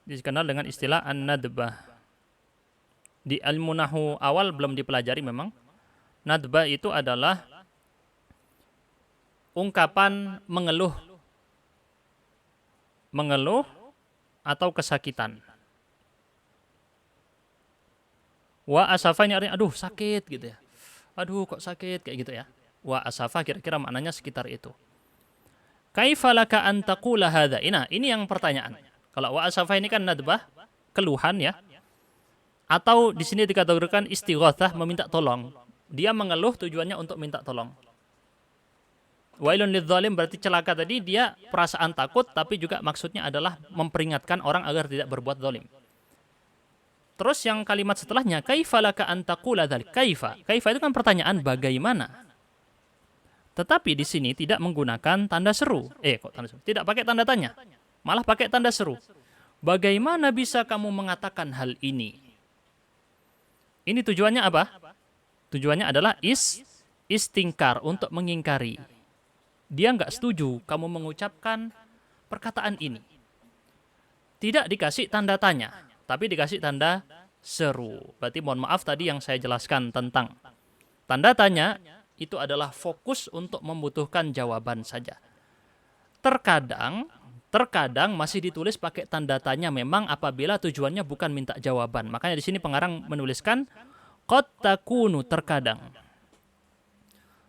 Speaker 1: Dikenal dengan istilah an-nadbah. Di ilmu nahwu awal belum dipelajari memang. Nadbah itu adalah ungkapan mengeluh. Mengeluh atau kesakitan. Wa asafa ini artinya aduh sakit gitu ya. Aduh kok sakit kayak gitu ya. Wa asafa kira-kira maknanya sekitar itu. Kaifa laka an taqula hadza? Nah, ini yang pertanyaan. Kalau wa asafa ini kan nadbah, keluhan ya. Atau di sini dikategorikan istighatsah, meminta tolong. Dia mengeluh tujuannya untuk minta tolong. Wailun lidzalim berarti celaka tadi dia perasaan takut tapi juga maksudnya adalah memperingatkan orang agar tidak berbuat zalim. Terus yang kalimat setelahnya kaifa laka an taqula dzalik? Kaifa. Kaifa itu kan pertanyaan bagaimana. Tetapi di sini tidak menggunakan tanda seru. Kok tanda seru? Tidak pakai tanda tanya. Malah pakai tanda seru. Bagaimana bisa kamu mengatakan hal ini? Ini tujuannya apa? Tujuannya adalah istingkar, untuk mengingkari. Dia nggak setuju kamu mengucapkan perkataan ini. Tidak dikasih tanda tanya, tapi dikasih tanda seru. Berarti mohon maaf tadi yang saya jelaskan tentang tanda tanya itu adalah fokus untuk membutuhkan jawaban saja. Terkadang masih ditulis pakai tanda tanya memang apabila tujuannya bukan minta jawaban. Makanya di sini pengarang menuliskan qad takunu, terkadang.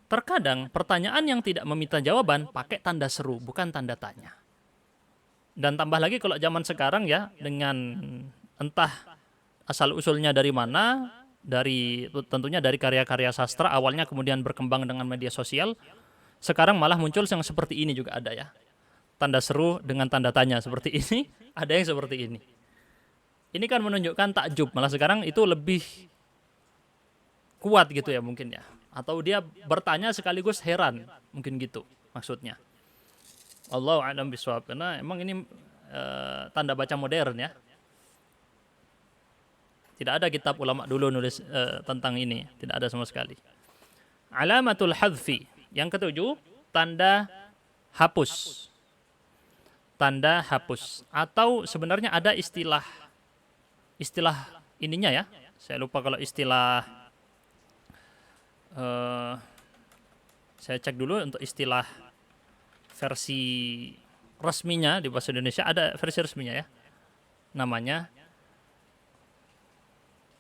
Speaker 1: Terkadang pertanyaan yang tidak meminta jawaban pakai tanda seru, bukan tanda tanya. Dan tambah lagi kalau zaman sekarang ya, dengan entah asal-usulnya dari mana, tentunya dari karya-karya sastra, awalnya kemudian berkembang dengan media sosial, sekarang malah muncul yang seperti ini juga ada ya. Tanda seru dengan tanda tanya seperti ini, ada yang seperti ini. Ini kan menunjukkan takjub, malah sekarang itu lebih kuat gitu ya mungkin ya. Atau dia bertanya sekaligus heran, mungkin gitu maksudnya. Allahu a'lam bishawab. Karena emang ini tanda baca modern ya. Tidak ada kitab ulama dulu nulis tentang ini, tidak ada sama sekali. Alamatul hadfi. Yang ketujuh, tanda hapus. Tanda hapus. Atau sebenarnya ada istilah ininya ya. Saya lupa kalau istilah saya cek dulu untuk istilah versi resminya di bahasa Indonesia ada versi resminya ya. Namanya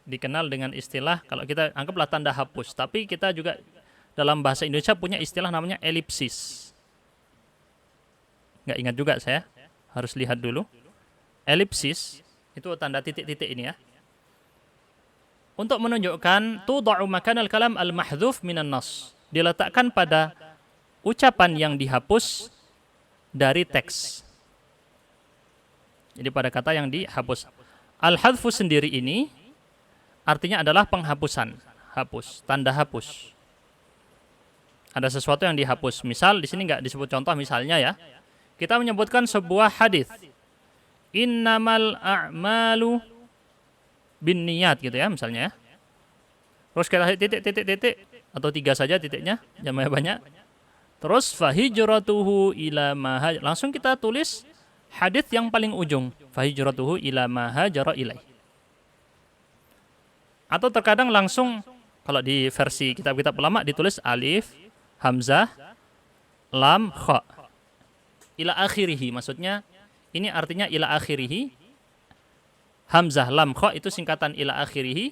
Speaker 1: dikenal dengan istilah, kalau kita anggaplah tanda hapus, tapi kita juga dalam bahasa Indonesia punya istilah namanya elipsis. Nggak ingat juga saya, harus lihat dulu. Elipsis itu tanda titik-titik ini ya. Untuk menunjukkan tuda'u makanal kalam al-mahdhuf minan nas. Diletakkan pada ucapan yang dihapus dari teks. Jadi pada kata yang dihapus. Al-hadfu sendiri ini artinya adalah penghapusan, hapus, tanda hapus. Ada sesuatu yang dihapus. Misal di sini nggak disebut contoh misalnya ya. Kita menyebutkan sebuah hadis. Innamal a'malu bin niyat gitu ya misalnya ya. Terus kita titik atau 3 saja titiknya, jangan banyak. Terus fahijratuhu ila ma langsung kita tulis hadis yang paling ujung, fahijratuhu ila ma hajara ilai. Atau terkadang langsung kalau di versi kitab-kitab ulama ditulis alif, hamzah, lam, kha. Ila akhirihi, maksudnya ini artinya ila akhirihi. Hamzah, lam, kha itu singkatan ila akhirihi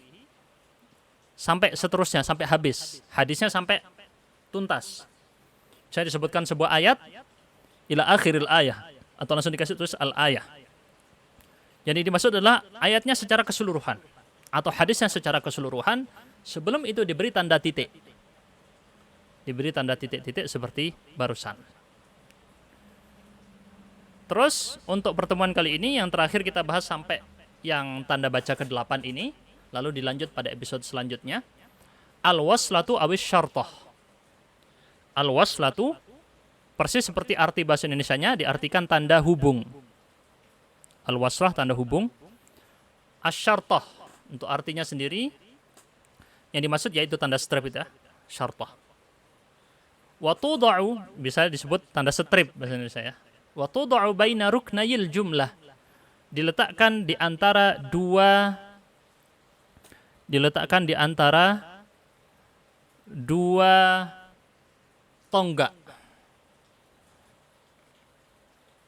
Speaker 1: sampai seterusnya, sampai habis. Hadisnya sampai tuntas. Saya disebutkan sebuah ayat ila akhiril ayah atau langsung dikasih tulis al-ayah. Jadi dimaksud adalah ayatnya secara keseluruhan atau hadisnya secara keseluruhan, sebelum itu diberi tanda titik. Diberi tanda titik-titik seperti barusan. Terus untuk pertemuan kali ini yang terakhir kita bahas sampai yang tanda baca ke-8 ini, lalu dilanjut pada episode selanjutnya. Al-waslatu awis syartah. Al-waslatu persis seperti arti bahasa Indonesianya, diartikan tanda hubung. Al-waslah tanda hubung. Asy-syartah untuk artinya sendiri yang dimaksud yaitu tanda strip itu ya, syartah. Wa tuda'u bisa disebut tanda strip bahasa Indonesia ya. Wa tuda'u baina ruknayil jumlah. Diletakkan di antara dua tonggak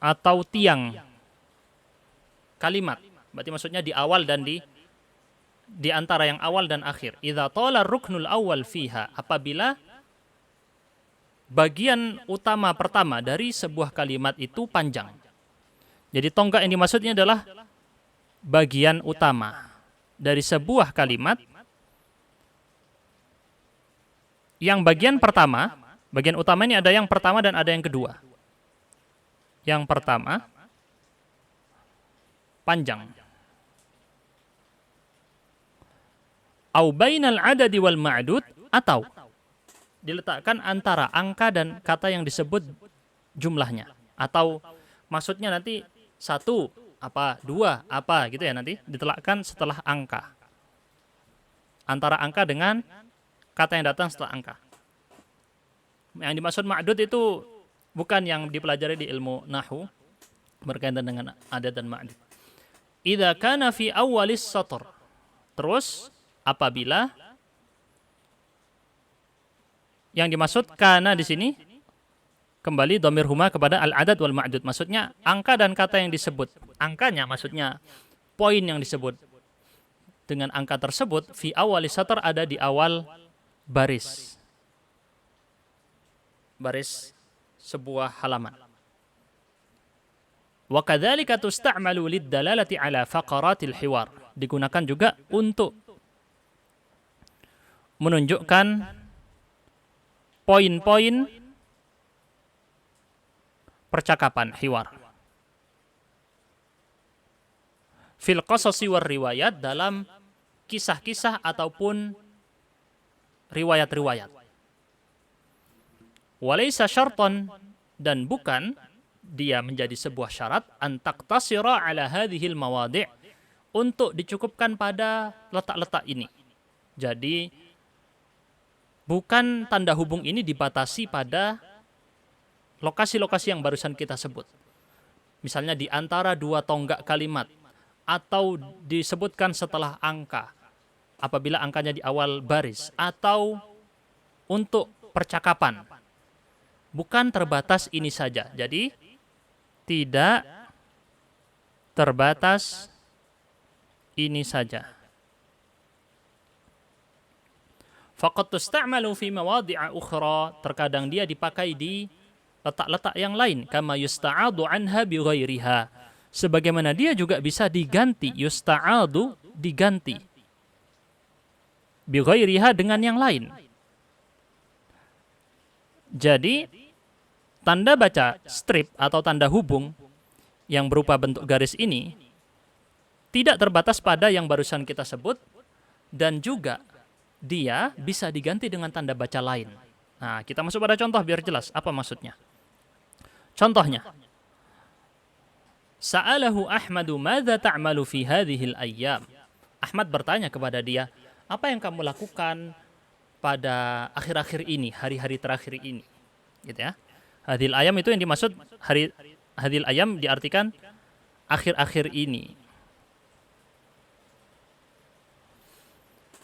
Speaker 1: atau tiang kalimat. Berarti maksudnya di awal dan di antara yang awal dan akhir. Idza tala ruknul awal fiha, apabila bagian utama pertama dari sebuah kalimat itu panjang. Jadi tonggak yang dimaksudnya adalah bagian utama dari sebuah kalimat yang bagian pertama, bagian utama ini ada yang pertama dan ada yang kedua. Yang pertama panjang. Au bainal adadi wal ma'dud, atau diletakkan antara angka dan kata yang disebut jumlahnya. Atau maksudnya nanti 1 apa, 2 apa gitu ya, nanti diletakkan setelah angka. Antara angka dengan kata yang datang setelah angka. Yang dimaksud ma'dud itu bukan yang dipelajari di ilmu nahwu berkaitan dengan adad dan ma'dud. Idza kana fi awwalis satr. Terus apabila yang dimaksud kana di sini kembali dhamir huma kepada al-adad wal ma'dud. Maksudnya angka dan kata yang disebut. Angkanya maksudnya poin yang disebut. Dengan angka tersebut fi awwalis satr ada di awal baris. Baris sebuah halaman. Wa kadzalika tusta'malu lid-dalalati ala faqaratil hiwar. Digunakan juga untuk menunjukkan poin-poin percakapan hiwar. Fil qasasi war riwayat, dalam kisah-kisah ataupun riwayat-riwayat. Walaysa syartan, dan bukan dia menjadi sebuah syarat an taqtasira ala hadhil mawadi', untuk dicukupkan pada letak-letak ini. Jadi bukan tanda hubung ini dibatasi pada lokasi-lokasi yang barusan kita sebut. Misalnya di antara dua tonggak kalimat, atau disebutkan setelah angka, apabila angkanya di awal baris, atau untuk percakapan. Bukan terbatas ini saja. Jadi tidak terbatas ini saja. Faqad tusta'malu fi mawadhi'a ukhra, terkadang dia dipakai di letak-letak yang lain, kama yusta'adu anha bi ghairiha. Sebagaimana dia juga bisa diganti, yusta'adu diganti, bi ghairiha dengan yang lain. Jadi tanda baca strip atau tanda hubung yang berupa bentuk garis ini tidak terbatas pada yang barusan kita sebut, dan juga dia bisa diganti dengan tanda baca lain. Nah, kita masuk pada contoh biar jelas apa maksudnya. Contohnya, Sa'alahu Ahmadu madza ta'malu fi hadhil ayyam. Ahmad bertanya kepada dia, apa yang kamu lakukan pada akhir-akhir ini, hari-hari terakhir ini. Gitu ya. Hadhil ayyam itu yang dimaksud hadhil ayyam diartikan akhir-akhir ini.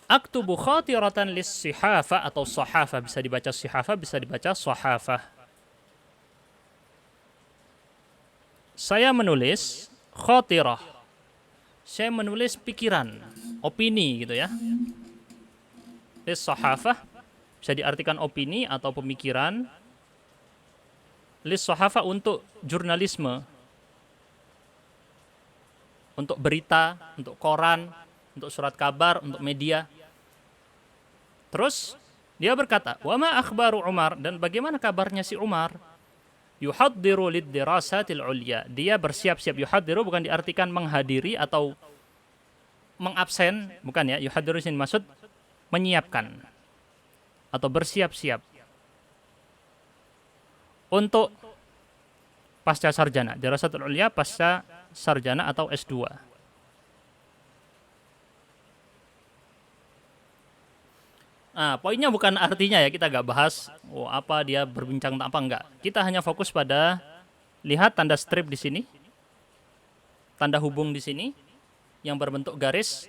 Speaker 1: Aktubu khatiratan lis-sihafa atau sahafa, bisa dibaca sihafa, bisa dibaca sahafa. Saya menulis khatirah. Saya menulis pikiran, opini gitu ya. Lis-sahafa bisa diartikan opini atau pemikiran. Lis-sahafa untuk jurnalisme, untuk berita, untuk koran, untuk surat kabar, untuk media. Terus dia berkata, "Wa ma akhbaru Umar?" Dan bagaimana kabarnya si Umar? Yuhaddiru lid-dirasatil ulya. Dia bersiap-siap. Yuhaddiru bukan diartikan menghadiri atau mengabsen, bukan ya. Yuhaddiru ini maksud menyiapkan atau bersiap-siap untuk pasca sarjana. Dirasatul ulya pasca sarjana atau S2. Nah, poinnya bukan artinya ya, kita nggak bahas apa dia berbincang tentang apa, enggak. Kita hanya fokus pada lihat tanda strip di sini, tanda hubung di sini yang berbentuk garis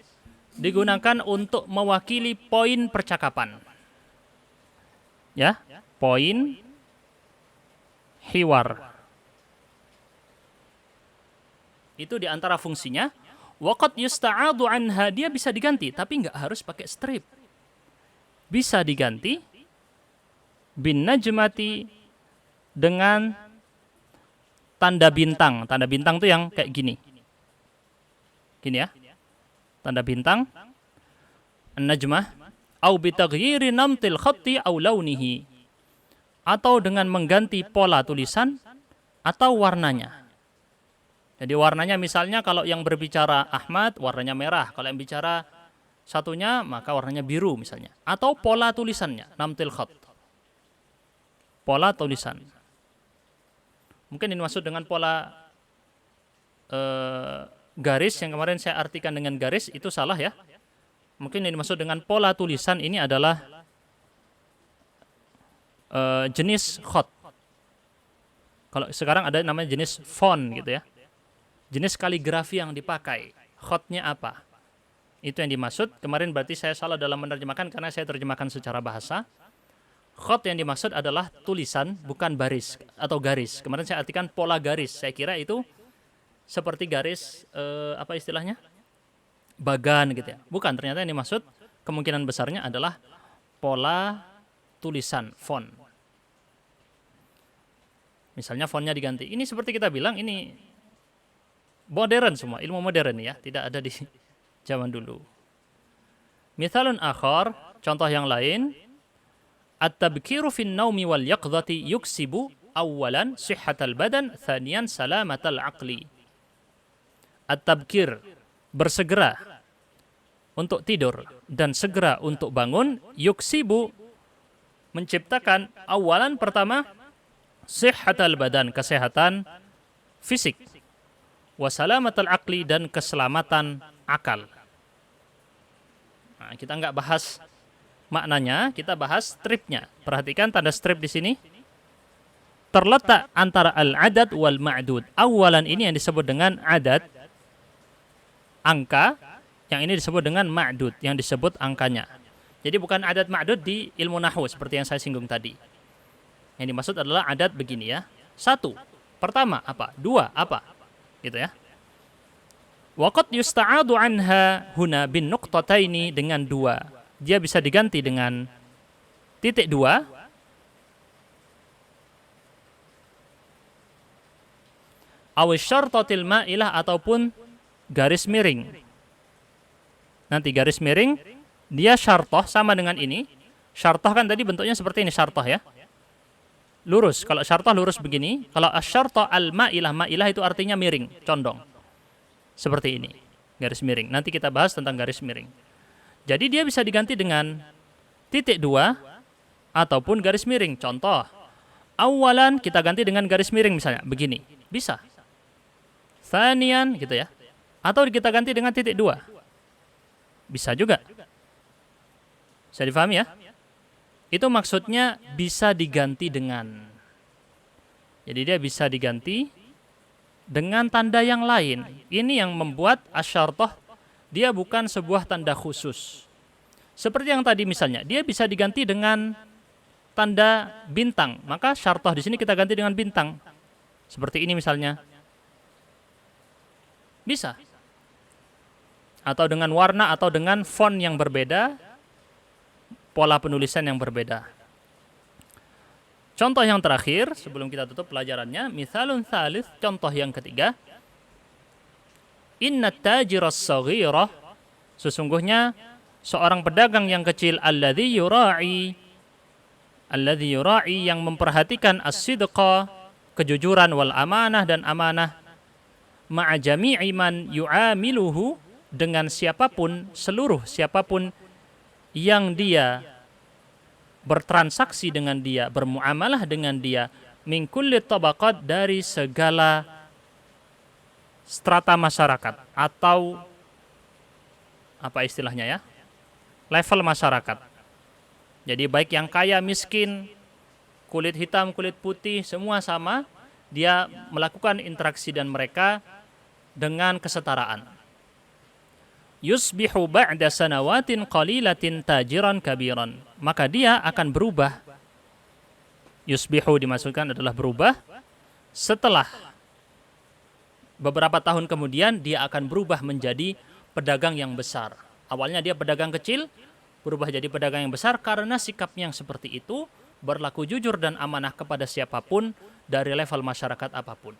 Speaker 1: digunakan untuk mewakili poin percakapan. Ya, poin hiwar. Itu di antara fungsinya. Waqad yusta'adu anha, dia bisa diganti, tapi nggak harus pakai strip. Bisa diganti bin najmati dengan tanda bintang. Tanda bintang itu yang kayak gini. Gini ya. Tanda bintang. An-najmah. Au bitaghyiri namtil khatti au launihi. Atau dengan mengganti pola tulisan atau warnanya. Jadi warnanya misalnya kalau yang berbicara Ahmad warnanya merah. Kalau yang bicara satunya maka warnanya biru misalnya. Atau pola tulisannya, namtil khat. Pola tulisan. Mungkin ini maksud dengan pola garis yang kemarin saya artikan dengan garis itu salah ya. Mungkin ini maksud dengan pola tulisan ini adalah jenis khat. Kalau sekarang ada namanya jenis font gitu ya. Jenis kaligrafi yang dipakai. Khatnya apa? Itu yang dimaksud. Kemarin berarti saya salah dalam menerjemahkan karena saya terjemahkan secara bahasa. Khat yang dimaksud adalah tulisan, bukan baris atau garis. Kemarin saya artikan pola garis. Saya kira itu seperti garis, apa istilahnya? Bagan gitu ya. Bukan, ternyata yang dimaksud kemungkinan besarnya adalah pola tulisan, font. Misalnya fontnya diganti. Ini seperti kita bilang, ini modern semua, ilmu modern ya. Tidak ada di zaman dulu. Mithalun akhar, contoh yang lain, at-tabkiru fin naumi wal yaqdhati yuksibu awalan sihhatal badan, thaniyan salamatal aqli. At-tabkir, bersegera untuk tidur dan segera untuk bangun, yuksibu, menciptakan awalan pertama sihhatal badan, kesehatan fisik, wa salamatal aqli, dan keselamatan akal. Nah, kita nggak bahas maknanya, kita bahas stripnya. Perhatikan tanda strip di sini. Terletak antara al-adad wal ma'dud. Awalan ini yang disebut dengan adad, angka, yang ini disebut dengan ma'dud, yang disebut angkanya. Jadi bukan adad ma'dud di ilmu nahwu seperti yang saya singgung tadi. Yang dimaksud adalah adad begini ya. 1. Pertama apa? Dua apa? Gitu ya. Waqad yusta'adu anha huna bin nuqtataini, dengan dua. Dia bisa diganti dengan titik dua. Aw syartatil ma'ilah, ataupun garis miring. Nanti garis miring, dia syartoh sama dengan ini. Syartoh kan tadi bentuknya seperti ini, syartoh ya. Lurus, kalau syartoh lurus begini. Kalau asyartoh al-ma'ilah, ma'ilah itu artinya miring, condong. Seperti ini, garis miring. Nanti kita bahas tentang garis miring. Jadi dia bisa diganti dengan titik dua ataupun garis miring. Contoh, awalan kita ganti dengan garis miring misalnya, begini. Bisa. Thanian, gitu ya. Atau kita ganti dengan titik dua. Bisa juga. Bisa difahami ya? Itu maksudnya bisa diganti dengan. Jadi dia bisa diganti dengan tanda yang lain. Ini yang membuat asyartoh dia bukan sebuah tanda khusus. Seperti yang tadi misalnya, dia bisa diganti dengan tanda bintang. Maka syartoh di sini kita ganti dengan bintang. Seperti ini misalnya. Bisa. Atau dengan warna atau dengan font yang berbeda, pola penulisan yang berbeda. Contoh yang terakhir sebelum kita tutup pelajarannya, mithalun thalith, contoh yang ketiga. Inna tajiras saghirah, sesungguhnya seorang pedagang yang kecil, alladhi yura'i, yang memperhatikan as-sidqa, kejujuran, wal amanah, dan amanah, ma'a jami'i man yu'amiluhu, dengan siapapun, seluruh siapapun yang dia bertransaksi dengan dia, bermuamalah dengan dia, min kulli tabaqat, dari segala strata masyarakat, atau apa istilahnya ya, level masyarakat. Jadi baik yang kaya, miskin, kulit hitam, kulit putih, semua sama, dia melakukan interaksi dan mereka dengan kesetaraan. Yusbihu ba'da sanawatin qalilatin tajiran kabiran, maka dia akan berubah. Yusbihu dimaksudkan adalah berubah. Setelah beberapa tahun kemudian dia akan berubah menjadi pedagang yang besar. Awalnya dia pedagang kecil, berubah jadi pedagang yang besar karena sikapnya yang seperti itu, berlaku jujur dan amanah kepada siapapun dari level masyarakat apapun.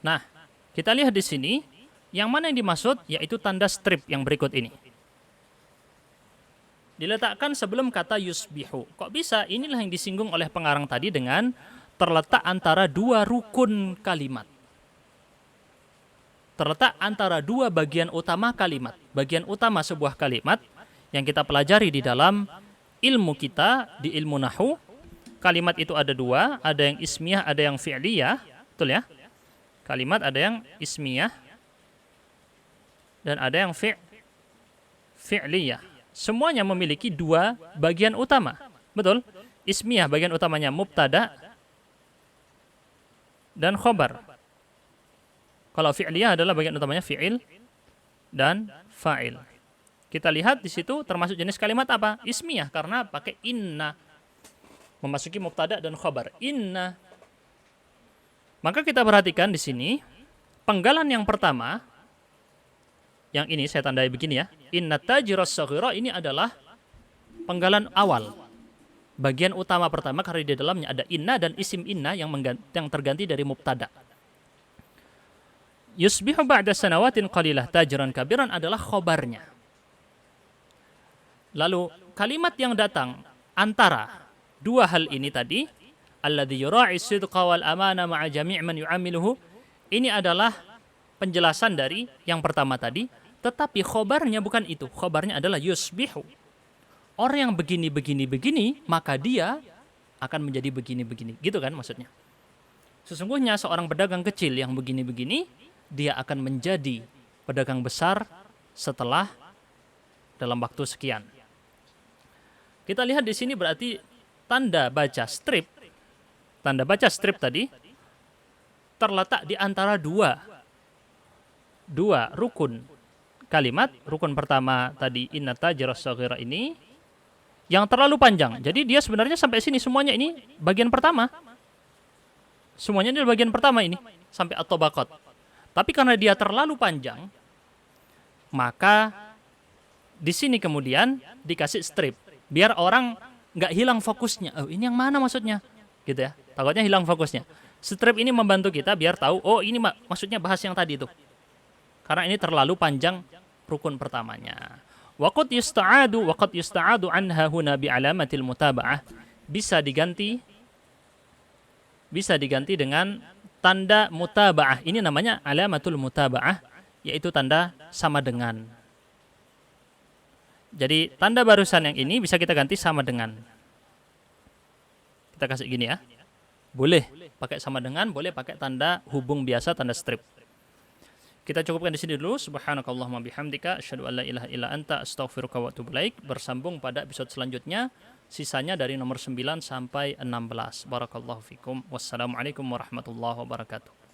Speaker 1: Nah, kita lihat di sini yang mana yang dimaksud, yaitu tanda strip yang berikut ini. Diletakkan sebelum kata yusbihu. Kok bisa? Inilah yang disinggung oleh pengarang tadi dengan terletak antara dua rukun kalimat. Terletak antara dua bagian utama kalimat. Bagian utama sebuah kalimat yang kita pelajari di dalam ilmu kita, di ilmu nahwu. Kalimat itu ada dua, ada yang ismiyah, ada yang fi'liyah. Betul ya? Kalimat ada yang ismiyah dan ada yang fi'liyah. Semuanya memiliki dua bagian utama. Betul? Ismiyah bagian utamanya mubtada dan khobar. Kalau fi'liyah adalah bagian utamanya fi'il dan fa'il. Kita lihat di situ termasuk jenis kalimat apa? Ismiyah, karena pakai inna. Memasuki mubtada dan khobar. Inna. Maka kita perhatikan di sini, penggalan yang pertama, yang ini saya tandai begini ya. Inna tajiras saghira, ini adalah penggalan awal. Bagian utama pertama karena di dalamnya ada inna dan isim inna yang terganti dari mubtada. Yusbihu ba'da sanawatin qalilah tajiran kabiran adalah khobarnya. Lalu kalimat yang datang antara dua hal ini tadi, alladzi yura'i sidqa wal amana ma'a jami' man yu'amiluhu, ini adalah penjelasan dari yang pertama tadi, tetapi khobarnya bukan itu. Khobarnya adalah yusbihu. Orang yang begini, maka dia akan menjadi begini-begini. Gitu kan maksudnya. Sesungguhnya seorang pedagang kecil yang begini-begini, dia akan menjadi pedagang besar setelah dalam waktu sekian. Kita lihat di sini berarti tanda baca strip tadi terletak di antara dua rukun kalimat. Rukun pertama tadi inna tajiras saghira ini yang terlalu panjang. Jadi dia sebenarnya sampai sini semuanya ini bagian pertama. Semuanya di bagian pertama ini sampai at-tabaqat. Tapi karena dia terlalu panjang, maka di sini kemudian dikasih strip biar orang nggak hilang fokusnya. Oh, ini yang mana maksudnya? Gitu ya. Takutnya hilang fokusnya. Strip ini membantu kita biar tahu, oh ini maksudnya bahas yang tadi itu. Karena ini terlalu panjang rukun pertamanya. Waqad yusta'adu anha huna bi alamatil mutaba'ah. Bisa diganti dengan tanda mutaba'ah. Ini namanya alamatul mutaba'ah, yaitu tanda sama dengan. Jadi tanda barusan yang ini bisa kita ganti sama dengan. Kita kasih gini ya. Boleh pakai sama dengan, boleh pakai tanda hubung biasa, tanda strip. Kita cukupkan di sini dulu. Subhanakallahumma bihamdika asyhadu an la ilaha illa anta astaghfiruka wa atubu ilaik. Bersambung pada episode selanjutnya. Sisanya dari nomor 9 sampai 16. Barakallahu fikum. Wassalamualaikum warahmatullahi wabarakatuh.